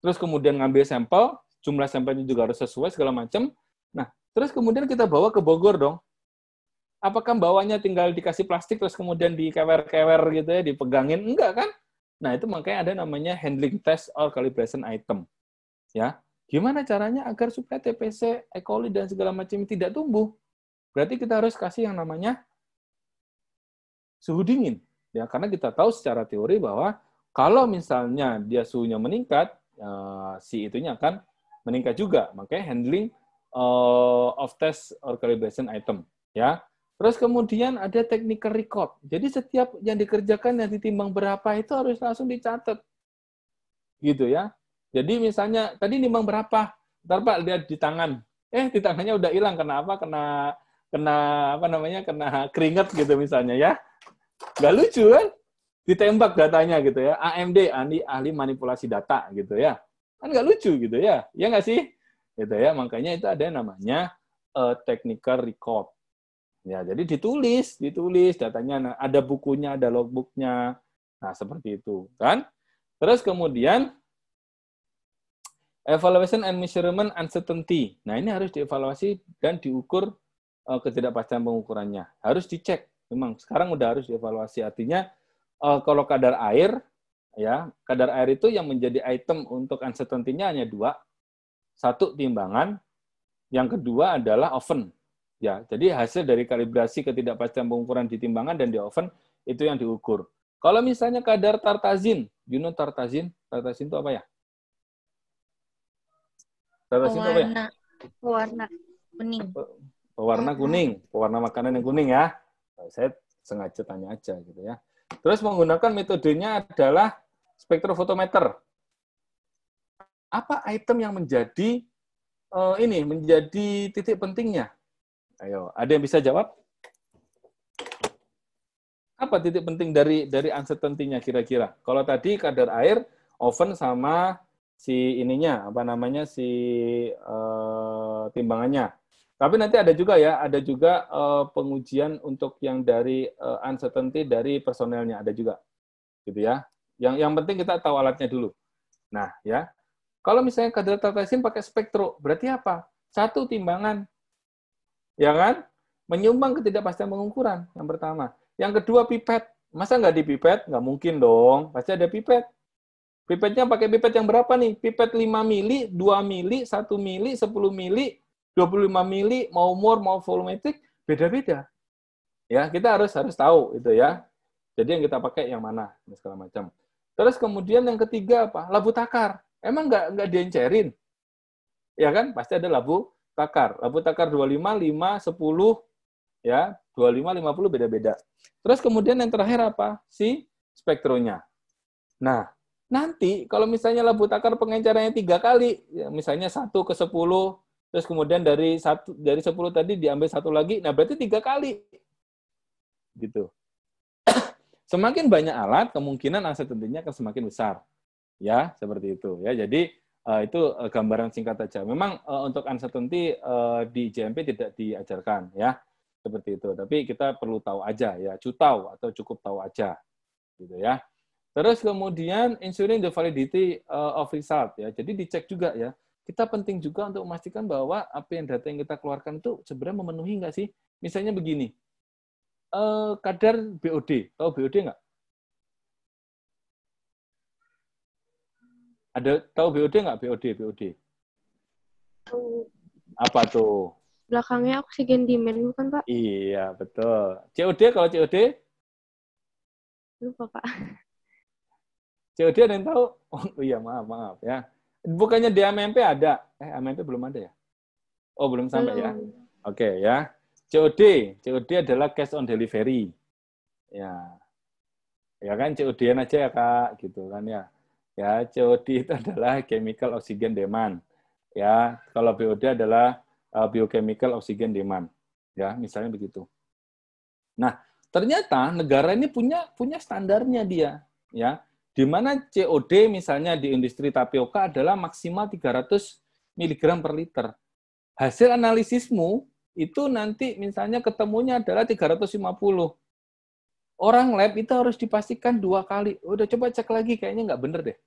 Terus kemudian ngambil sampel, jumlah sampelnya juga harus sesuai, segala macam. Nah, terus kemudian kita bawa ke Bogor dong. Apakah bawanya tinggal dikasih plastik, terus kemudian dikewer-kewer gitu ya, dipegangin? Enggak kan? Nah, itu makanya ada namanya handling test or calibration item. Ya, gimana caranya agar supaya TPC, E. coli, dan segala macam tidak tumbuh? Berarti kita harus kasih yang namanya suhu dingin. Ya, karena kita tahu secara teori bahwa kalau misalnya dia suhunya meningkat, si itunya akan meningkat juga. Makanya handling of test or calibration item. Ya. Terus kemudian ada technical record. Jadi setiap yang dikerjakan yang ditimbang berapa itu harus langsung dicatat. Gitu ya. Jadi misalnya tadi nimbang berapa? Ntar Pak lihat di tangan. Di tangannya udah hilang. Kenapa? Kena keringat gitu misalnya ya. Nggak lucu kan? Ditembak datanya gitu ya, AMD, ahli manipulasi data gitu ya, kan nggak lucu gitu ya nggak sih, gitu ya, makanya itu ada yang namanya technical record, ya, jadi ditulis datanya, ada bukunya, ada logbooknya, nah seperti itu kan. Terus kemudian evaluation and measurement uncertainty, nah ini harus dievaluasi dan diukur ketidakpastian pengukurannya, harus dicek, memang sekarang udah harus dievaluasi, artinya kalau kadar air, ya kadar air itu yang menjadi item untuk uncertainty-nya hanya 2. Satu timbangan, yang kedua adalah oven. Ya, jadi hasil dari kalibrasi ketidakpastian pengukuran di timbangan dan di oven itu yang diukur. Kalau misalnya kadar tartazin, you know tartazin? Tartazin itu apa ya? Tartazin itu apa ya? Pewarna kuning. Pewarna kuning, pewarna makanan yang kuning ya. Saya sengaja tanya aja gitu ya. Terus menggunakan metodenya adalah spektrofotometer. Apa item yang menjadi menjadi titik pentingnya? Ayo, ada yang bisa jawab? Apa titik penting dari uncertainty-nya kira-kira? Kalau tadi kadar air, oven sama si ininya, timbangannya. Tapi nanti ada juga pengujian untuk yang dari uncertainty dari personelnya, ada juga, gitu ya. Yang penting kita tahu alatnya dulu. Nah, ya, kalau misalnya kadar tartazin pakai spektro, berarti apa? Satu timbangan, ya kan? Menyumbang ketidakpastian pengukuran yang pertama. Yang kedua pipet. Masa nggak dipipet? Nggak mungkin dong. Pasti ada pipet. Pipetnya pakai pipet yang berapa nih? Pipet 5 mili, 2 mili, 1 mili, 10 mili, 25 mili, mau more, mau volumetric, beda-beda. Ya, kita harus tahu itu ya. Jadi yang kita pakai yang mana, segala macam. Terus kemudian yang ketiga apa? Labu takar. Emang nggak diencerin? Ya kan? Pasti ada labu takar. Labu takar 25, 5, 10, ya, 25, 50 beda-beda. Terus kemudian yang terakhir apa? Si spektronya. Nah, nanti kalau misalnya labu takar pengencerannya 3 kali, ya, misalnya 1 ke 10, terus kemudian dari 10 tadi diambil 1 lagi, nah berarti 3 kali. Gitu. Semakin banyak alat, kemungkinan uncertainty-nya akan semakin besar. Ya, seperti itu. Ya, jadi itu gambaran singkat saja. Memang untuk uncertainty di JMP tidak diajarkan, ya. Seperti itu. Tapi kita perlu tahu aja, ya. Tahu atau cukup tahu aja. Gitu ya. Terus kemudian ensuring the validity of result ya. Jadi dicek juga ya. Kita penting juga untuk memastikan bahwa apa yang data yang kita keluarkan itu sebenarnya memenuhi nggak sih? Misalnya begini, kadar BOD, tahu BOD nggak? Ada tahu BOD nggak? BOD. Apa tuh? Belakangnya oksigen demand bukan Pak? Iya betul. COD kalau COD? Lupa Pak. COD ada yang tahu? Oh iya maaf ya. Bukannya di AMP ada? AMP belum ada ya? Oh belum sampai ya? Oke ya. COD adalah cash on delivery. Ya kan COD-an aja ya Kak, gitu kan ya. Ya COD itu adalah chemical oxygen demand. Ya kalau BOD adalah biochemical oxygen demand. Ya misalnya begitu. Nah ternyata negara ini punya standarnya dia. Ya. Di mana COD misalnya di industri tapioka adalah maksimal 300 mg per liter. Hasil analisismu itu nanti misalnya ketemunya adalah 350. Orang lab itu harus dipastikan 2 kali. Udah coba cek lagi, kayaknya nggak bener deh.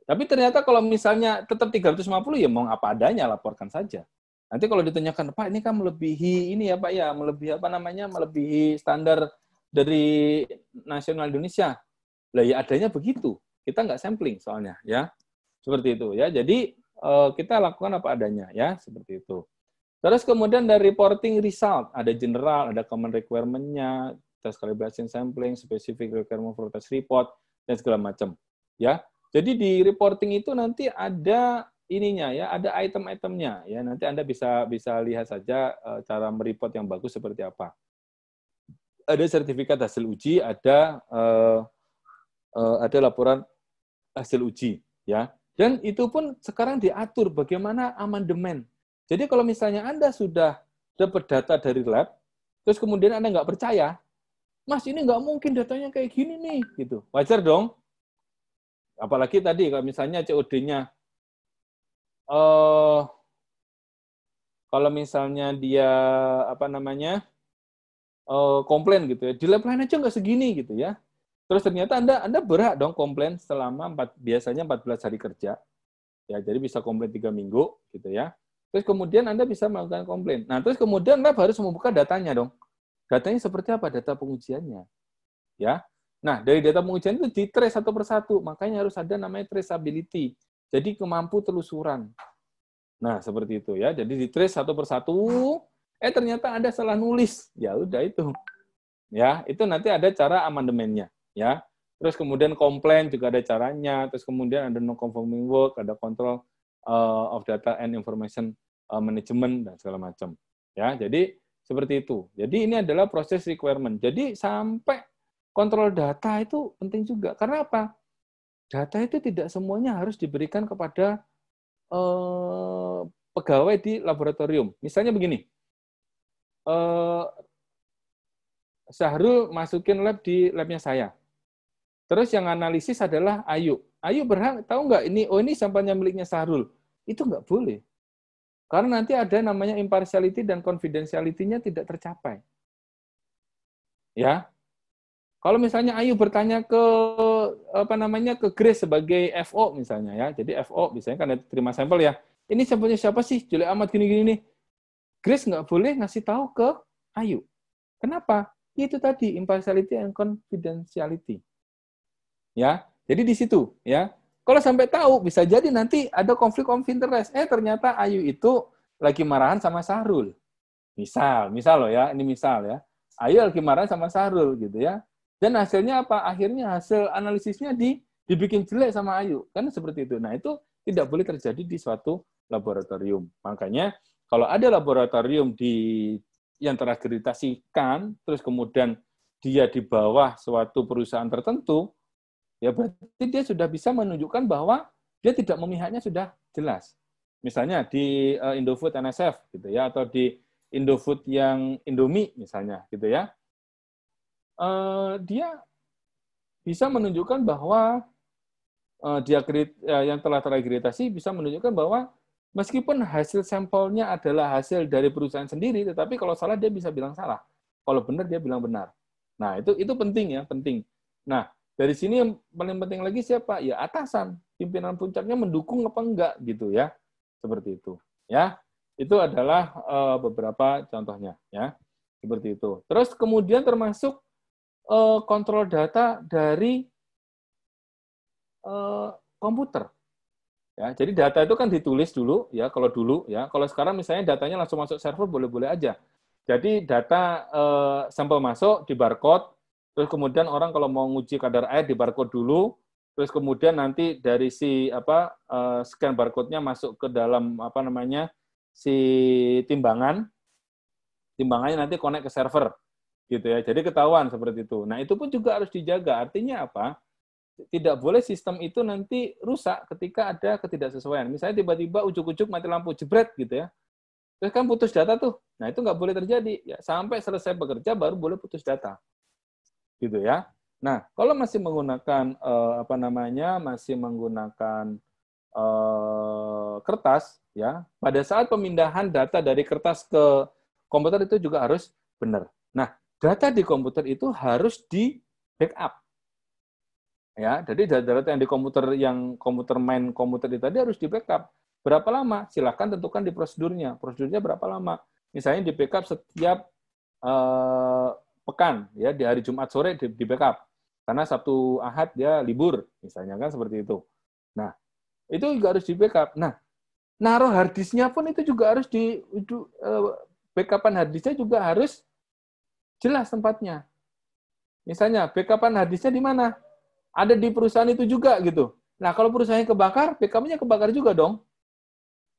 Tapi ternyata kalau misalnya tetap 350, ya mau apa adanya, laporkan saja. Nanti kalau ditanyakan, Pak ini kan melebihi ini ya Pak ya, melebihi standar dari nasional Indonesia. Lah ya adanya begitu. Kita nggak sampling soalnya ya. Seperti itu ya. Jadi kita lakukan apa adanya ya, seperti itu. Terus kemudian dari reporting result, ada general, ada common requirement-nya, test calibration sampling, specific requirement for test report dan segala macam ya. Jadi di reporting itu nanti ada ininya ya, ada item-itemnya ya. Nanti Anda bisa lihat saja cara mereport yang bagus seperti apa. Ada sertifikat hasil uji, ada laporan hasil uji ya. Dan itu pun sekarang diatur bagaimana amandemen. Jadi kalau misalnya Anda sudah dapat data dari lab, terus kemudian Anda nggak percaya, Mas ini nggak mungkin datanya kayak gini nih, gitu. Wajar dong. Apalagi tadi kalau misalnya COD-nya, kalau misalnya dia komplain gitu ya, di lab lain aja nggak segini gitu ya. Terus ternyata Anda berhak dong komplain selama biasanya 14 hari kerja. Ya, jadi bisa komplain 3 minggu gitu ya. Terus kemudian Anda bisa melakukan komplain. Nah, terus kemudian lab harus membuka datanya dong. Datanya seperti apa? Data pengujiannya. Ya. Nah, dari data pengujian itu di-trace satu persatu. Makanya harus ada namanya traceability. Jadi kemampu telusuran. Nah, seperti itu ya. Jadi di-trace satu persatu, ternyata Anda salah nulis. Ya udah itu. Ya, itu nanti ada cara amandemennya, ya. Terus kemudian komplain juga ada caranya, terus kemudian ada non-conforming work, ada control of data and information management, dan segala macam. Ya, jadi seperti itu. Jadi ini adalah proses requirement. Jadi sampai kontrol data itu penting juga. Karena apa? Data itu tidak semuanya harus diberikan kepada pegawai di laboratorium. Misalnya begini, Syahrul masukin lab di labnya saya. Terus yang analisis adalah Ayu. Ayu berhak tahu nggak ini sampelnya miliknya Syahrul. Itu nggak boleh. Karena nanti ada namanya impartiality dan confidentiality-nya tidak tercapai. Ya. Kalau misalnya Ayu bertanya ke ke Grace sebagai FO misalnya ya. Jadi FO misalnya kan ada terima sampel ya. Ini sampelnya siapa sih? Jelek amat gini-gini nih. Grace nggak boleh ngasih tahu ke Ayu. Kenapa? Itu tadi impartiality and confidentiality. Ya, jadi di situ ya. Kalau sampai tahu bisa jadi nanti ada konflik of interest. Ternyata Ayu itu lagi marahan sama Sahrul. Misal loh ya, ini misal ya. Ayu lagi marahan sama Sahrul gitu ya. Dan hasilnya apa? Akhirnya hasil analisisnya dibikin jelek sama Ayu. Kan seperti itu. Nah, itu tidak boleh terjadi di suatu laboratorium. Makanya kalau ada laboratorium yang terakreditasikan, terus kemudian dia di bawah suatu perusahaan tertentu, ya berarti dia sudah bisa menunjukkan bahwa dia tidak memihaknya sudah jelas. Misalnya di Indofood NSF gitu ya, atau di Indofood yang Indomie misalnya gitu ya. Dia bisa menunjukkan bahwa yang telah terakreditasi bisa menunjukkan bahwa meskipun hasil sampelnya adalah hasil dari perusahaan sendiri, tetapi kalau salah dia bisa bilang salah. Kalau benar dia bilang benar. Nah, itu penting ya, penting. Nah, dari sini yang paling penting lagi siapa? Ya atasan. Pimpinan puncaknya mendukung apa enggak gitu ya. Seperti itu. Ya. Itu adalah beberapa contohnya ya. Seperti itu. Terus kemudian termasuk kontrol data dari komputer. Ya, jadi data itu kan ditulis dulu ya, kalau dulu ya. Kalau sekarang misalnya datanya langsung masuk server boleh-boleh aja. Jadi data sampel masuk di barcode, terus kemudian orang kalau mau nguji kadar air di barcode dulu, terus kemudian nanti dari si scan barcode-nya masuk ke dalam si timbangannya nanti connect ke server gitu ya. Jadi ketahuan seperti itu. Nah, itu pun juga harus dijaga. Artinya apa? Tidak boleh sistem itu nanti rusak ketika ada ketidaksesuaian. Misalnya tiba-tiba ujuk-ujuk mati lampu jebret gitu ya. Terus kan putus data tuh. Nah, itu nggak boleh terjadi. Ya, sampai selesai bekerja baru boleh putus data. Gitu ya. Nah, kalau masih menggunakan kertas ya, pada saat pemindahan data dari kertas ke komputer itu juga harus benar. Nah, data di komputer itu harus di backup. Ya, jadi data yang di komputer main komputer itu tadi harus di backup. Berapa lama? Silakan tentukan di prosedurnya. Prosedurnya berapa lama? Misalnya di backup setiap pekan, ya di hari Jumat sore di backup. Karena Sabtu Ahad dia libur, misalnya kan seperti itu. Nah, itu juga harus di backup. Nah, naruh hard disk-nya pun itu juga harus backupan hard disk-nya juga harus jelas tempatnya. Misalnya backupan hard disk-nya di mana? Ada di perusahaan itu juga gitu. Nah, kalau perusahaannya kebakar, backup-nya kebakar juga dong.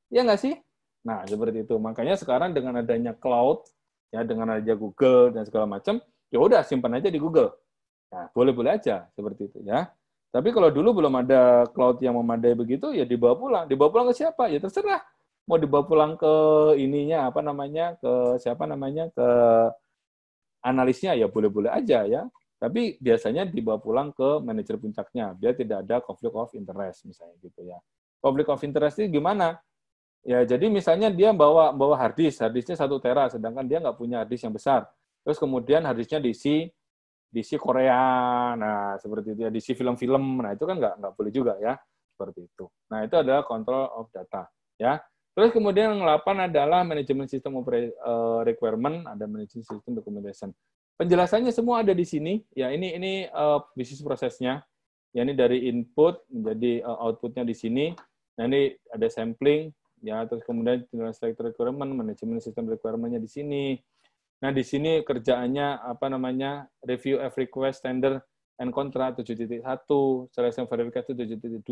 Ya nggak sih? Nah, seperti itu. Makanya sekarang dengan adanya cloud, ya dengan adanya Google dan segala macam, ya udah simpan aja di Google. Nah, boleh-boleh aja seperti itu ya. Tapi kalau dulu belum ada cloud yang memadai begitu, ya dibawa pulang. Dibawa pulang ke siapa? Ya terserah. Mau dibawa pulang ke ke analisnya, ya boleh-boleh aja ya. Tapi biasanya dibawa pulang ke manajer puncaknya, biar tidak ada conflict of interest misalnya gitu ya. Conflict of interest itu gimana? Ya jadi misalnya dia bawa hard disknya 1 tera, sedangkan dia nggak punya hard disk yang besar. Terus kemudian hard disknya diisi Korea, nah seperti itu ya, diisi film-film, nah itu kan nggak boleh juga ya, seperti itu. Nah itu adalah control of data ya. Terus kemudian yang 8 adalah manajemen sistem requirement, ada manajemen sistem documentation. Penjelasannya semua ada di sini. Ya, ini bisnis prosesnya. Ya, ini dari input menjadi outputnya di sini. Nah, ini ada sampling, ya, terus kemudian select requirement, manajemen sistem requirement-nya di sini. Nah, di sini kerjaannya review every request, tender and contract 7.1, selection verification 7.2.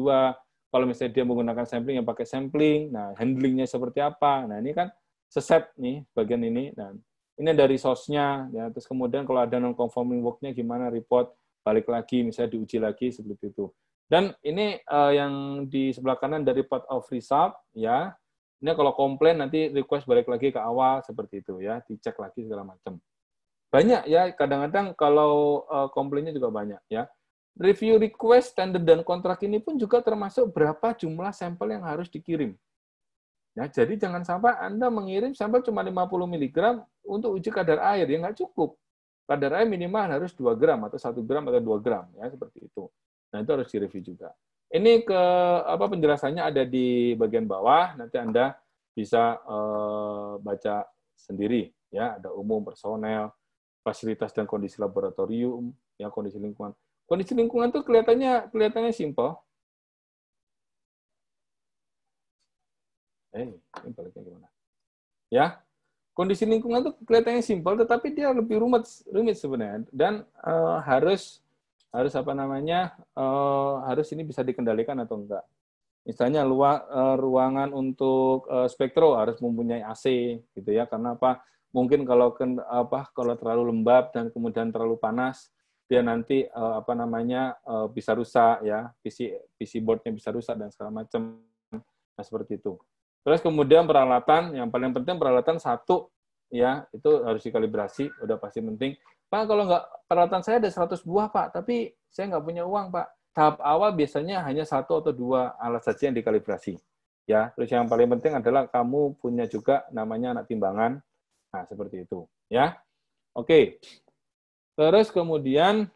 Kalau misalnya dia menggunakan sampling, yang pakai sampling. Nah, handlingnya seperti apa? Nah, ini kan seset nih bagian ini. Nah, ini dari source-nya, ya. Terus kemudian kalau ada non-conforming work-nya gimana, report, balik lagi, misalnya diuji lagi, seperti itu. Dan ini yang di sebelah kanan dari part of result, ya. Ini kalau komplain nanti request balik lagi ke awal, seperti itu, ya. Dicek lagi segala macam. Banyak, ya. Kadang-kadang kalau komplainnya juga banyak, ya. Review request, tender, dan kontrak ini pun juga termasuk berapa jumlah sampel yang harus dikirim. Ya, jadi jangan sampai Anda mengirim sampel cuma 50 mg untuk uji kadar air, ya nggak cukup. Kadar air minimal harus 2 gram, atau 1 gram, atau 2 gram, ya seperti itu. Nah, itu harus direview juga. Ini penjelasannya ada di bagian bawah, nanti Anda bisa baca sendiri. Ya, ada umum, personel. fasilitas dan kondisi laboratorium, ya kondisi lingkungan. Kondisi lingkungan tuh kelihatannya simpel. Ini baliknya gimana? Ya, kondisi lingkungan tuh kelihatannya simpel, tetapi dia lebih rumit sebenarnya, dan harus apa namanya, harus ini bisa dikendalikan atau enggak. Misalnya ruangan untuk spektro harus mempunyai AC, gitu ya, karena apa? Mungkin kalau terlalu lembab dan kemudian terlalu panas, dia nanti bisa rusak, ya, PC boardnya bisa rusak dan segala macam. Nah, seperti itu. Terus kemudian peralatan, yang paling penting peralatan satu, ya, itu harus dikalibrasi, udah pasti penting. Pak, kalau nggak, peralatan saya ada 100 buah, Pak, tapi saya nggak punya uang, Pak. Tahap awal biasanya hanya 1 atau 2 alat saja yang dikalibrasi. Ya, terus yang paling penting adalah kamu punya juga namanya anak timbangan. Nah, seperti itu. Ya, oke. Terus kemudian,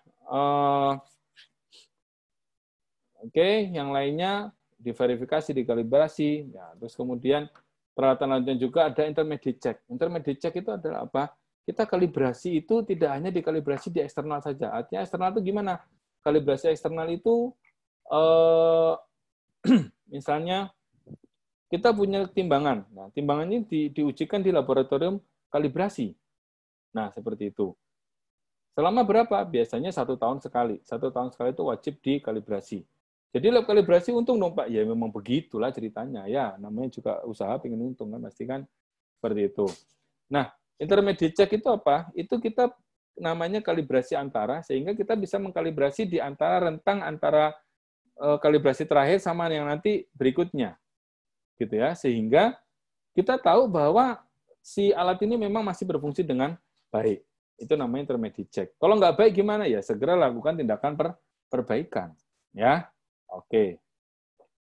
yang lainnya, diverifikasi, dikalibrasi, ya, terus kemudian peralatan lainnya juga ada intermediate check. Intermediate check itu adalah apa? Kita kalibrasi itu tidak hanya dikalibrasi di eksternal saja. Artinya eksternal itu gimana? Kalibrasi eksternal itu, misalnya kita punya timbangan. Nah, timbangan ini diujikan di laboratorium kalibrasi. Nah, seperti itu. Selama berapa? Biasanya 1 tahun sekali. 1 tahun sekali itu wajib dikalibrasi. Jadi lab kalibrasi untung dong, Pak. Ya memang begitulah ceritanya. Ya, namanya juga usaha pengen untung kan, pasti kan seperti itu. Nah, intermediate check itu apa? Itu kita namanya kalibrasi antara, sehingga kita bisa mengkalibrasi di antara rentang antara kalibrasi terakhir sama yang nanti berikutnya. Gitu ya. Sehingga kita tahu bahwa si alat ini memang masih berfungsi dengan baik. Itu namanya intermediate check. Kalau nggak baik gimana? Ya segera lakukan tindakan perbaikan. Ya. Oke.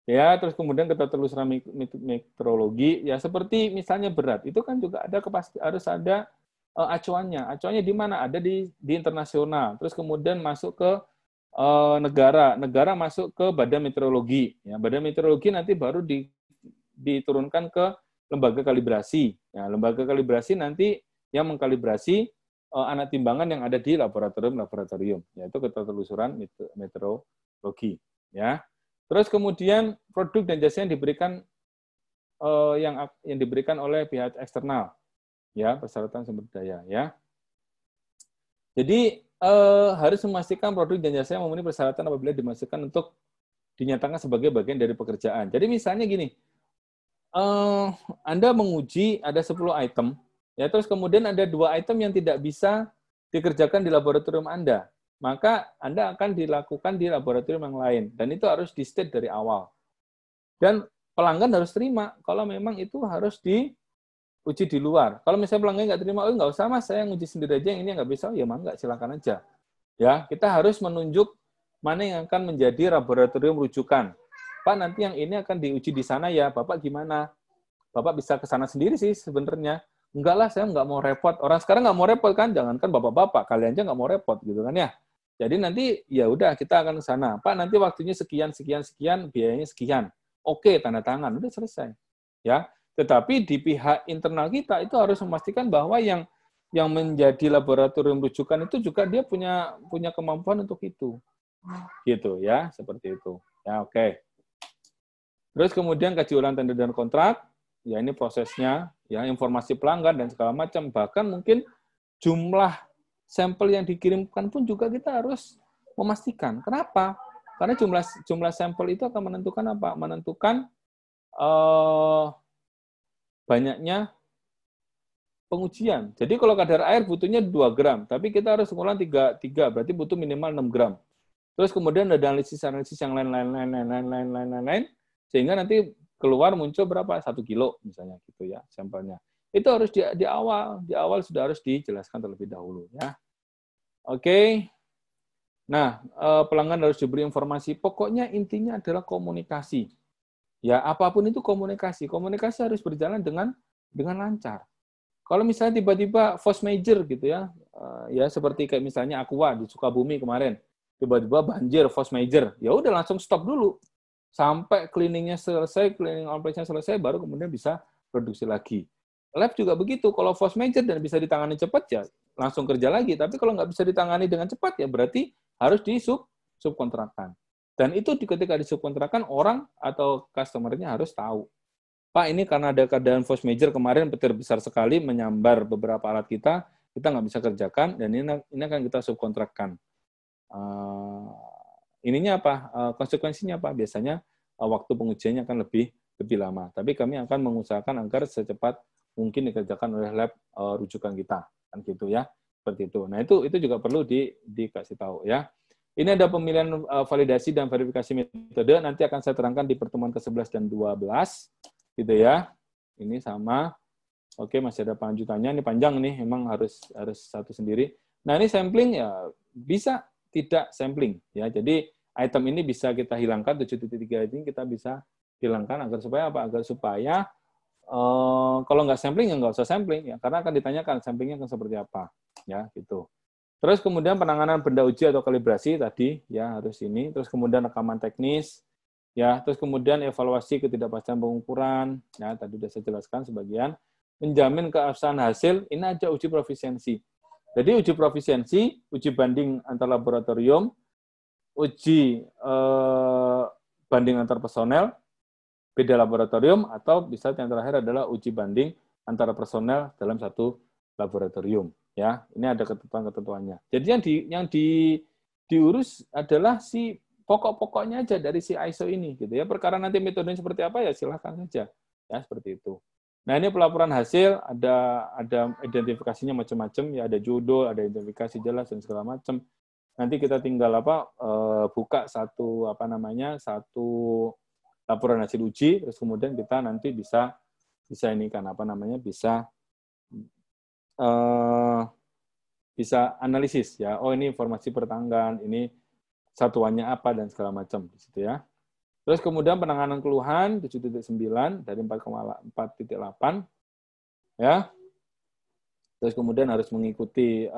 Ya, terus kemudian ketelusuran metrologi, ya seperti misalnya berat, itu kan juga ada harus ada acuannya. Acuannya di mana? Ada di internasional. Terus kemudian masuk ke negara masuk ke badan meteorologi. Ya, badan meteorologi nanti baru diturunkan ke lembaga kalibrasi. Ya, lembaga kalibrasi nanti yang mengkalibrasi anak timbangan yang ada di laboratorium, yaitu ketelusuran meteorologi. Ya, terus kemudian produk dan jasa yang diberikan yang diberikan oleh pihak eksternal, ya, persyaratan sumber daya, ya. Jadi harus memastikan produk dan jasa yang memenuhi persyaratan apabila dimasukkan untuk dinyatakan sebagai bagian dari pekerjaan. Jadi misalnya gini, Anda menguji ada 10 item, ya, terus kemudian ada 2 item yang tidak bisa dikerjakan di laboratorium Anda. Maka Anda akan dilakukan di laboratorium yang lain. Dan itu harus di-state dari awal. Dan pelanggan harus terima kalau memang itu harus diuji di luar. Kalau misalnya pelanggan nggak terima, oh nggak usah mas, saya nguji sendiri aja, yang ini nggak bisa, ya nggak, silakan aja. Ya, kita harus menunjuk mana yang akan menjadi laboratorium rujukan. Pak, nanti yang ini akan diuji di sana ya, Bapak gimana? Bapak bisa ke sana sendiri sih sebenarnya. Enggak lah, saya nggak mau repot. Orang sekarang nggak mau repot kan, jangankan bapak-bapak, kalian aja nggak mau repot gitu kan ya. Jadi nanti ya udah kita akan ke sana. Pak, nanti waktunya sekian, biayanya sekian. Oke, tanda tangan, udah selesai. Ya, tetapi di pihak internal kita itu harus memastikan bahwa yang menjadi laboratorium rujukan itu juga dia punya kemampuan untuk itu. Gitu ya, seperti itu. Ya, oke. Terus kemudian kaji ulang tender dan kontrak, ya ini prosesnya, ya informasi pelanggan dan segala macam, bahkan mungkin jumlah sampel yang dikirimkan pun juga kita harus memastikan. Kenapa? Karena jumlah sampel itu akan menentukan apa? Menentukan banyaknya pengujian. Jadi kalau kadar air butuhnya 2 gram, tapi kita harus mengulang 3, berarti butuh minimal 6 gram. Terus kemudian ada analisis yang lain, sehingga nanti keluar muncul berapa? 1 kilo misalnya gitu ya sampelnya. Itu harus di awal sudah harus dijelaskan terlebih dahulu ya. Oke. Nah, pelanggan harus diberi informasi. Pokoknya intinya adalah komunikasi. Ya, apapun itu komunikasi. Komunikasi harus berjalan dengan lancar. Kalau misalnya tiba-tiba force major gitu ya, ya seperti kayak misalnya Aqua di Sukabumi kemarin, tiba-tiba banjir force major, ya udah langsung stop dulu sampai cleaning operation selesai, baru kemudian bisa produksi lagi. Lab juga begitu, kalau force major dan bisa ditangani cepat, ya langsung kerja lagi. Tapi kalau nggak bisa ditangani dengan cepat, ya berarti harus subkontrakkan. Dan itu ketika disubkontrakkan, orang atau customer-nya harus tahu. Pak, ini karena ada keadaan force major kemarin petir besar sekali menyambar beberapa alat kita nggak bisa kerjakan, dan ini akan kita subkontrakkan. Ininya apa? Konsekuensinya apa? Biasanya waktu pengujiannya akan lebih lama. Tapi kami akan mengusahakan agar secepat mungkin dikerjakan oleh lab rujukan kita, kan gitu ya, seperti itu. Nah itu juga perlu dikasih tahu ya. Ini ada pemilihan validasi dan verifikasi metode. Nanti akan saya terangkan di pertemuan ke-11 dan 12, gitu ya. Ini sama. Oke, masih ada lanjutannya. Ini panjang nih, memang harus satu sendiri. Nah ini sampling ya bisa tidak sampling ya. Jadi item ini bisa kita hilangkan, 7.3 ini kita bisa hilangkan agar supaya apa? Agar supaya kalau nggak sampling ya nggak usah sampling ya, karena akan ditanyakan samplingnya akan seperti apa ya gitu. Terus kemudian penanganan benda uji atau kalibrasi tadi ya harus ini. Terus kemudian rekaman teknis ya. Terus kemudian evaluasi ketidakpastian pengukuran ya, tadi sudah saya jelaskan sebagian. Menjamin keabsahan hasil, ini aja uji profisiensi. Jadi uji profisiensi, uji banding antar laboratorium, uji banding antar personel, beda laboratorium, atau bisa yang terakhir adalah uji banding antara personel dalam satu laboratorium. Ya, ini ada ketentuan-ketentuannya. Jadi yang diurus adalah si pokok-pokoknya aja dari si ISO ini, gitu ya. Perkara nanti metodenya seperti apa ya silahkan saja, ya seperti itu. Nah ini pelaporan hasil, ada identifikasinya macam-macam, ya ada judul, ada identifikasi jelas dan segala macam. Nanti kita tinggal buka satu laporan hasil uji, terus kemudian kita nanti bisa ini kan bisa analisis ya. Oh ini informasi pertanggal, ini satuannya apa dan segala macam di situ ya. Terus kemudian penanganan keluhan 7.9 dari 4.8 ya. Terus kemudian harus mengikuti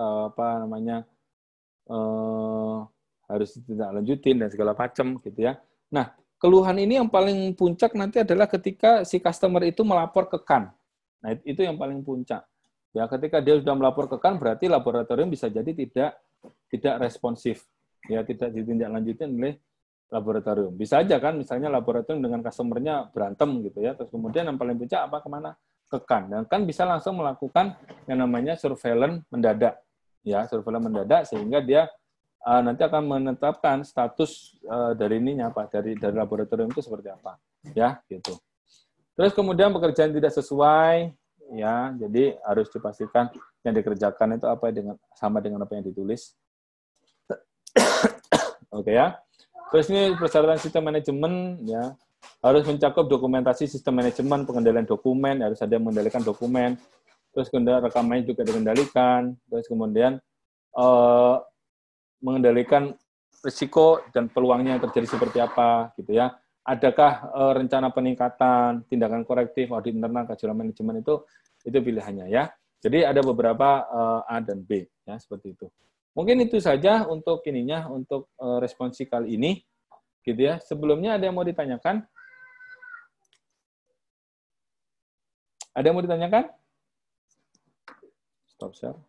harus ditindaklanjutin dan segala macam gitu ya. Nah, keluhan ini yang paling puncak nanti adalah ketika si customer itu melapor ke KAN. Nah, itu yang paling puncak. Ya, ketika dia sudah melapor ke KAN berarti laboratorium bisa jadi tidak responsif. Ya, tidak ditindaklanjutin oleh laboratorium. Bisa aja kan misalnya laboratorium dengan customer-nya berantem gitu ya. Terus kemudian yang paling puncak kemana? Ke KAN. Dan KAN bisa langsung melakukan yang namanya surveillance mendadak. Ya, surveillance mendadak sehingga dia nanti akan menetapkan status dari dari laboratorium itu seperti apa. Ya, gitu. Terus kemudian pekerjaan tidak sesuai ya. Jadi harus dipastikan yang dikerjakan itu sama dengan apa yang ditulis. Oke ya. Terus ini persyaratan sistem manajemen ya, harus mencakup dokumentasi sistem manajemen, pengendalian dokumen, harus ada yang mengendalikan dokumen. Terus kemudian rekamannya juga dikendalikan. Terus kemudian mengendalikan risiko dan peluangnya yang terjadi seperti apa gitu ya. Adakah rencana peningkatan, tindakan korektif, audit internal, kajian manajemen itu pilihannya ya. Jadi ada beberapa A dan B ya seperti itu. Mungkin itu saja untuk untuk responsi kali ini, gitu ya. Sebelumnya ada yang mau ditanyakan? Ada yang mau ditanyakan? Stop share.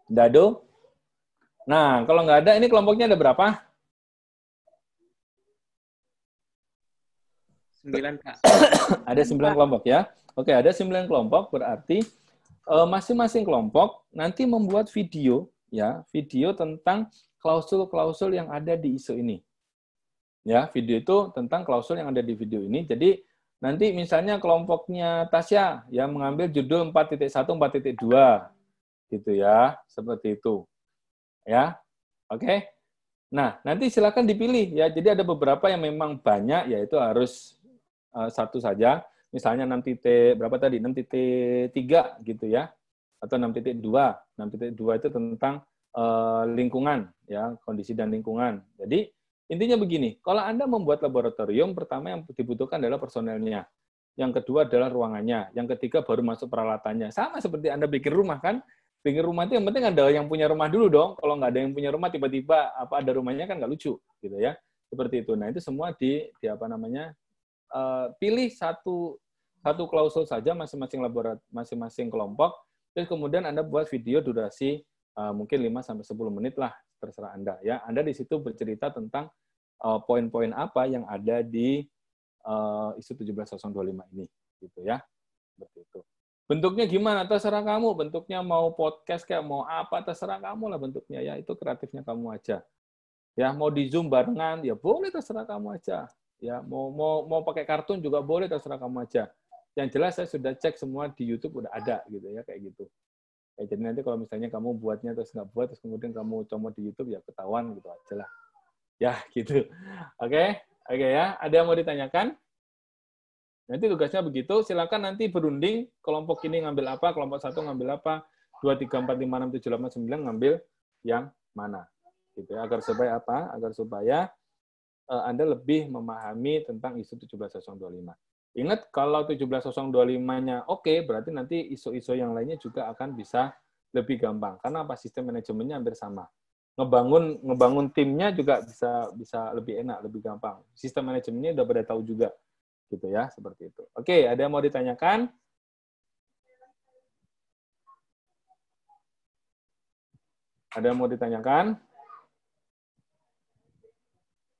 Dado? Nah, kalau nggak ada, ini kelompoknya ada berapa? 9, Pak. Ada 9 kelompok ya. Oke, ada 9 kelompok, berarti masing-masing kelompok nanti membuat video tentang klausul-klausul yang ada di ISO ini. Ya, video itu tentang klausul yang ada di video ini. Jadi nanti misalnya kelompoknya Tasya yang mengambil judul 4.1, 4.2 gitu ya, seperti itu. Ya. Oke. Nah, nanti silakan dipilih ya. Jadi ada beberapa yang memang banyak, yaitu harus satu saja. Misalnya 6.3 gitu ya. Atau 6.2. 6.2 itu tentang lingkungan, ya, kondisi dan lingkungan. Jadi intinya begini, kalau Anda membuat laboratorium, pertama yang dibutuhkan adalah personelnya. Yang kedua adalah ruangannya. Yang ketiga baru masuk peralatannya. Sama seperti Anda bikin rumah kan. Bikin rumah itu yang penting ada yang punya rumah dulu dong. Kalau nggak ada yang punya rumah, tiba-tiba ada rumahnya kan nggak lucu, gitu ya. Seperti itu. Nah itu semua pilih satu klausul saja masing-masing kelompok. Terus kemudian Anda buat video durasi mungkin 5-10 menit lah, terserah Anda. Ya, Anda di situ bercerita tentang poin-poin apa yang ada di isu 17025 ini, gitu ya. Seperti itu. Bentuknya gimana? Terserah kamu. Bentuknya mau podcast kayak mau apa, terserah kamu lah bentuknya ya. Itu kreatifnya kamu aja. Ya, mau di Zoom barengan, ya boleh terserah kamu aja. Ya, mau pakai kartun juga boleh terserah kamu aja. Yang jelas saya sudah cek semua di YouTube udah ada gitu ya, kayak gitu. Ya, jadi nanti kalau misalnya kamu buatnya terus nggak buat, terus kemudian kamu comot di YouTube ya ketahuan gitu aja lah. Ya, gitu. Oke ya. Ada yang mau ditanyakan? Nanti tugasnya begitu, silakan nanti berunding, kelompok ini ngambil apa, kelompok 1 ngambil apa, 2, 3, 4, 5, 6, 7, 8, 9 ngambil yang mana. Gitu ya. Agar supaya apa? Agar supaya Anda lebih memahami tentang isu 17025. Ingat, kalau 17025-nya oke, berarti nanti isu-isu yang lainnya juga akan bisa lebih gampang. Karena apa? Sistem manajemennya hampir sama. Ngebangun timnya juga bisa lebih enak, lebih gampang. Sistem manajemennya udah pada tahu juga. Gitu ya, seperti itu. Oke, ada yang mau ditanyakan? Ada yang mau ditanyakan?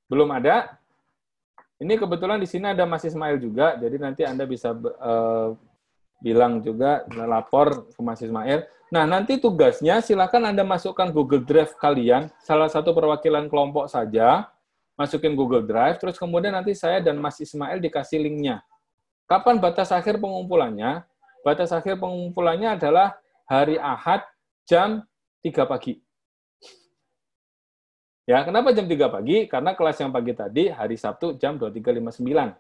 Belum ada? Ini kebetulan di sini ada Mas Ismail juga, jadi nanti Anda bisa bilang juga, lapor ke Mas Ismail. Nah, nanti tugasnya silakan Anda masukkan Google Drive kalian, salah satu perwakilan kelompok saja, masukin Google Drive, terus kemudian nanti saya dan Mas Ismail dikasih linknya. Kapan batas akhir pengumpulannya? Batas akhir pengumpulannya adalah hari Ahad jam 3 pagi. Ya, kenapa jam 3 pagi? Karena kelas yang pagi tadi hari Sabtu jam 23.59.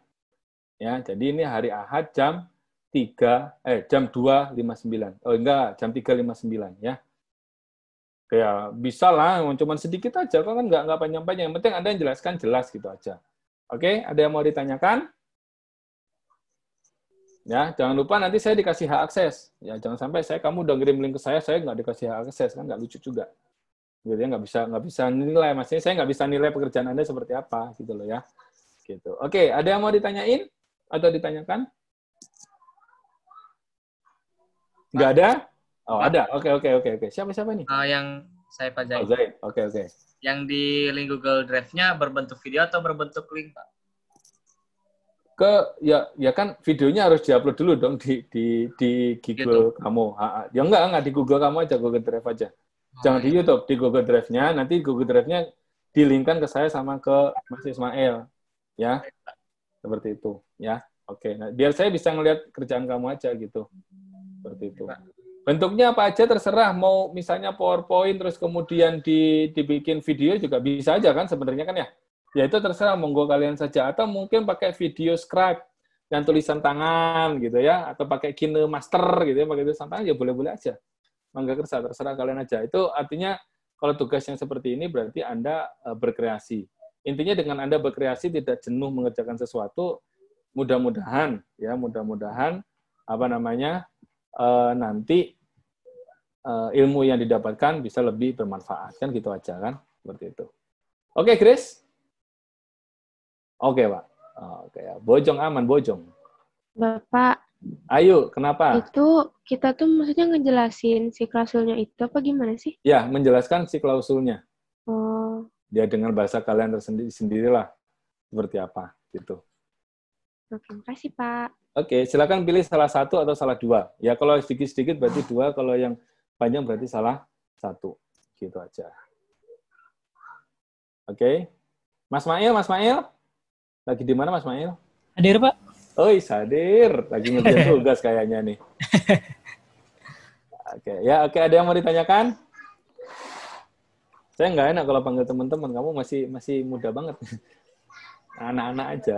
Ya, jadi ini hari Ahad jam 2.59. Oh enggak, jam 3.59 ya. Ya bisa lah, cuma sedikit aja, kan nggak panjang-panjang. Yang penting Anda yang jelaskan jelas gitu aja. Oke, ada yang mau ditanyakan? Ya, jangan lupa nanti saya dikasih hak akses. Ya, jangan sampai kamu udah ngirim link ke saya nggak dikasih hak akses, kan nggak lucu juga. Gitu ya, nggak bisa nilai, maksudnya saya nggak bisa nilai pekerjaan Anda seperti apa, gitu loh ya. Gitu. Oke, ada yang mau ditanyain atau ditanyakan? Nggak ada? Oh, ada. Oke. Siapa nih? Yang saya Pak Zaid. Oh, Zaid. Oke. Yang di link Google Drive-nya berbentuk video atau berbentuk link, Pak? Ya kan videonya harus diupload dulu dong di Google kamu. Ya enggak di Google kamu aja, Google Drive aja. Jangan di YouTube, di Google Drive-nya. Nanti Google Drive-nya di-linkkan ke saya sama ke Mas Ismail. Ya. Seperti itu, ya. Oke. Nah, biar saya bisa ngelihat kerjaan kamu aja gitu. Seperti itu. Bentuknya apa aja terserah, mau misalnya PowerPoint terus kemudian dibikin video juga bisa aja kan sebenarnya kan ya. Ya itu terserah, monggo kalian saja. Atau mungkin pakai video scribe yang tulisan tangan gitu ya, atau pakai KineMaster gitu ya, pakai tulisan tangan ya boleh-boleh aja. Mangga kersa, terserah kalian aja. Itu artinya kalau tugas yang seperti ini berarti Anda berkreasi. Intinya dengan Anda berkreasi tidak jenuh mengerjakan sesuatu, mudah-mudahan nanti ilmu yang didapatkan bisa lebih bermanfaat, kan gitu aja kan, seperti itu. Oke, Chris? Oke, Pak. Oke, ya. Bojong aman, bojong. Bapak. Ayo, kenapa? Itu kita tuh maksudnya ngejelasin si klausulnya itu apa gimana sih? Ya, menjelaskan si klausulnya. Oh. Dia dengan bahasa kalian sendirilah seperti apa, gitu. Oke, makasih Pak. Oke, silakan pilih salah satu atau salah dua. Ya, kalau sedikit-sedikit berarti dua, kalau yang panjang berarti salah satu. Gitu aja. Oke. Mas Mail? Lagi di mana Mas Mail? Hadir, Pak. Oi, hadir. Lagi ngerjain tugas kayaknya nih. Oke, ada yang mau ditanyakan? Saya nggak enak kalau panggil teman-teman. Kamu masih muda banget. Anak-anak aja.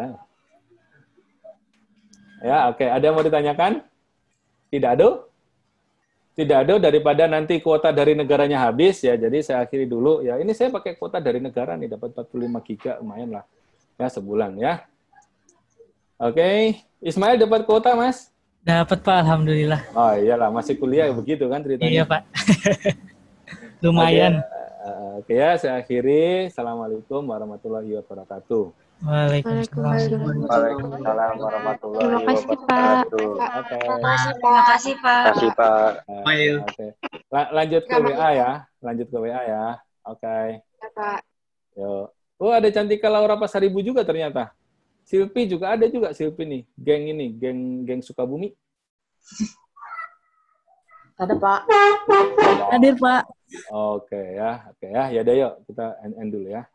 Ya, oke. Ada yang mau ditanyakan? Tidak ada? Tidak ada, daripada nanti kuota dari negaranya habis ya. Jadi saya akhiri dulu ya. Ini saya pakai kuota dari negara nih, dapat 45 giga, lumayan lah. Ya, sebulan ya. Oke. Ismail dapat kuota, Mas? Dapat, Pak, alhamdulillah. Oh, iyalah, masih kuliah begitu kan ceritanya. Iya, Pak. Lumayan. Oke ya, saya akhiri. Assalamualaikum warahmatullahi wabarakatuh. Waalaikumsalam. Waalaikumsalam warahmatullahi Terima kasih, Pak. wabarakatuh. Oke. Terima kasih, Pak. Terima kasih, Pak. Ayo. Oke. Lanjut ke WA ya. Lanjut ke WA ya. Oke. Ya, Pak. Yuk. Oh, ada Cantika Laura Pasaribu juga ternyata. Silpi juga ada juga, Silpi nih. Geng Sukabumi. Ada, Pak. Hadir, Pak. Oke ya. Ya udah yuk kita end dulu ya.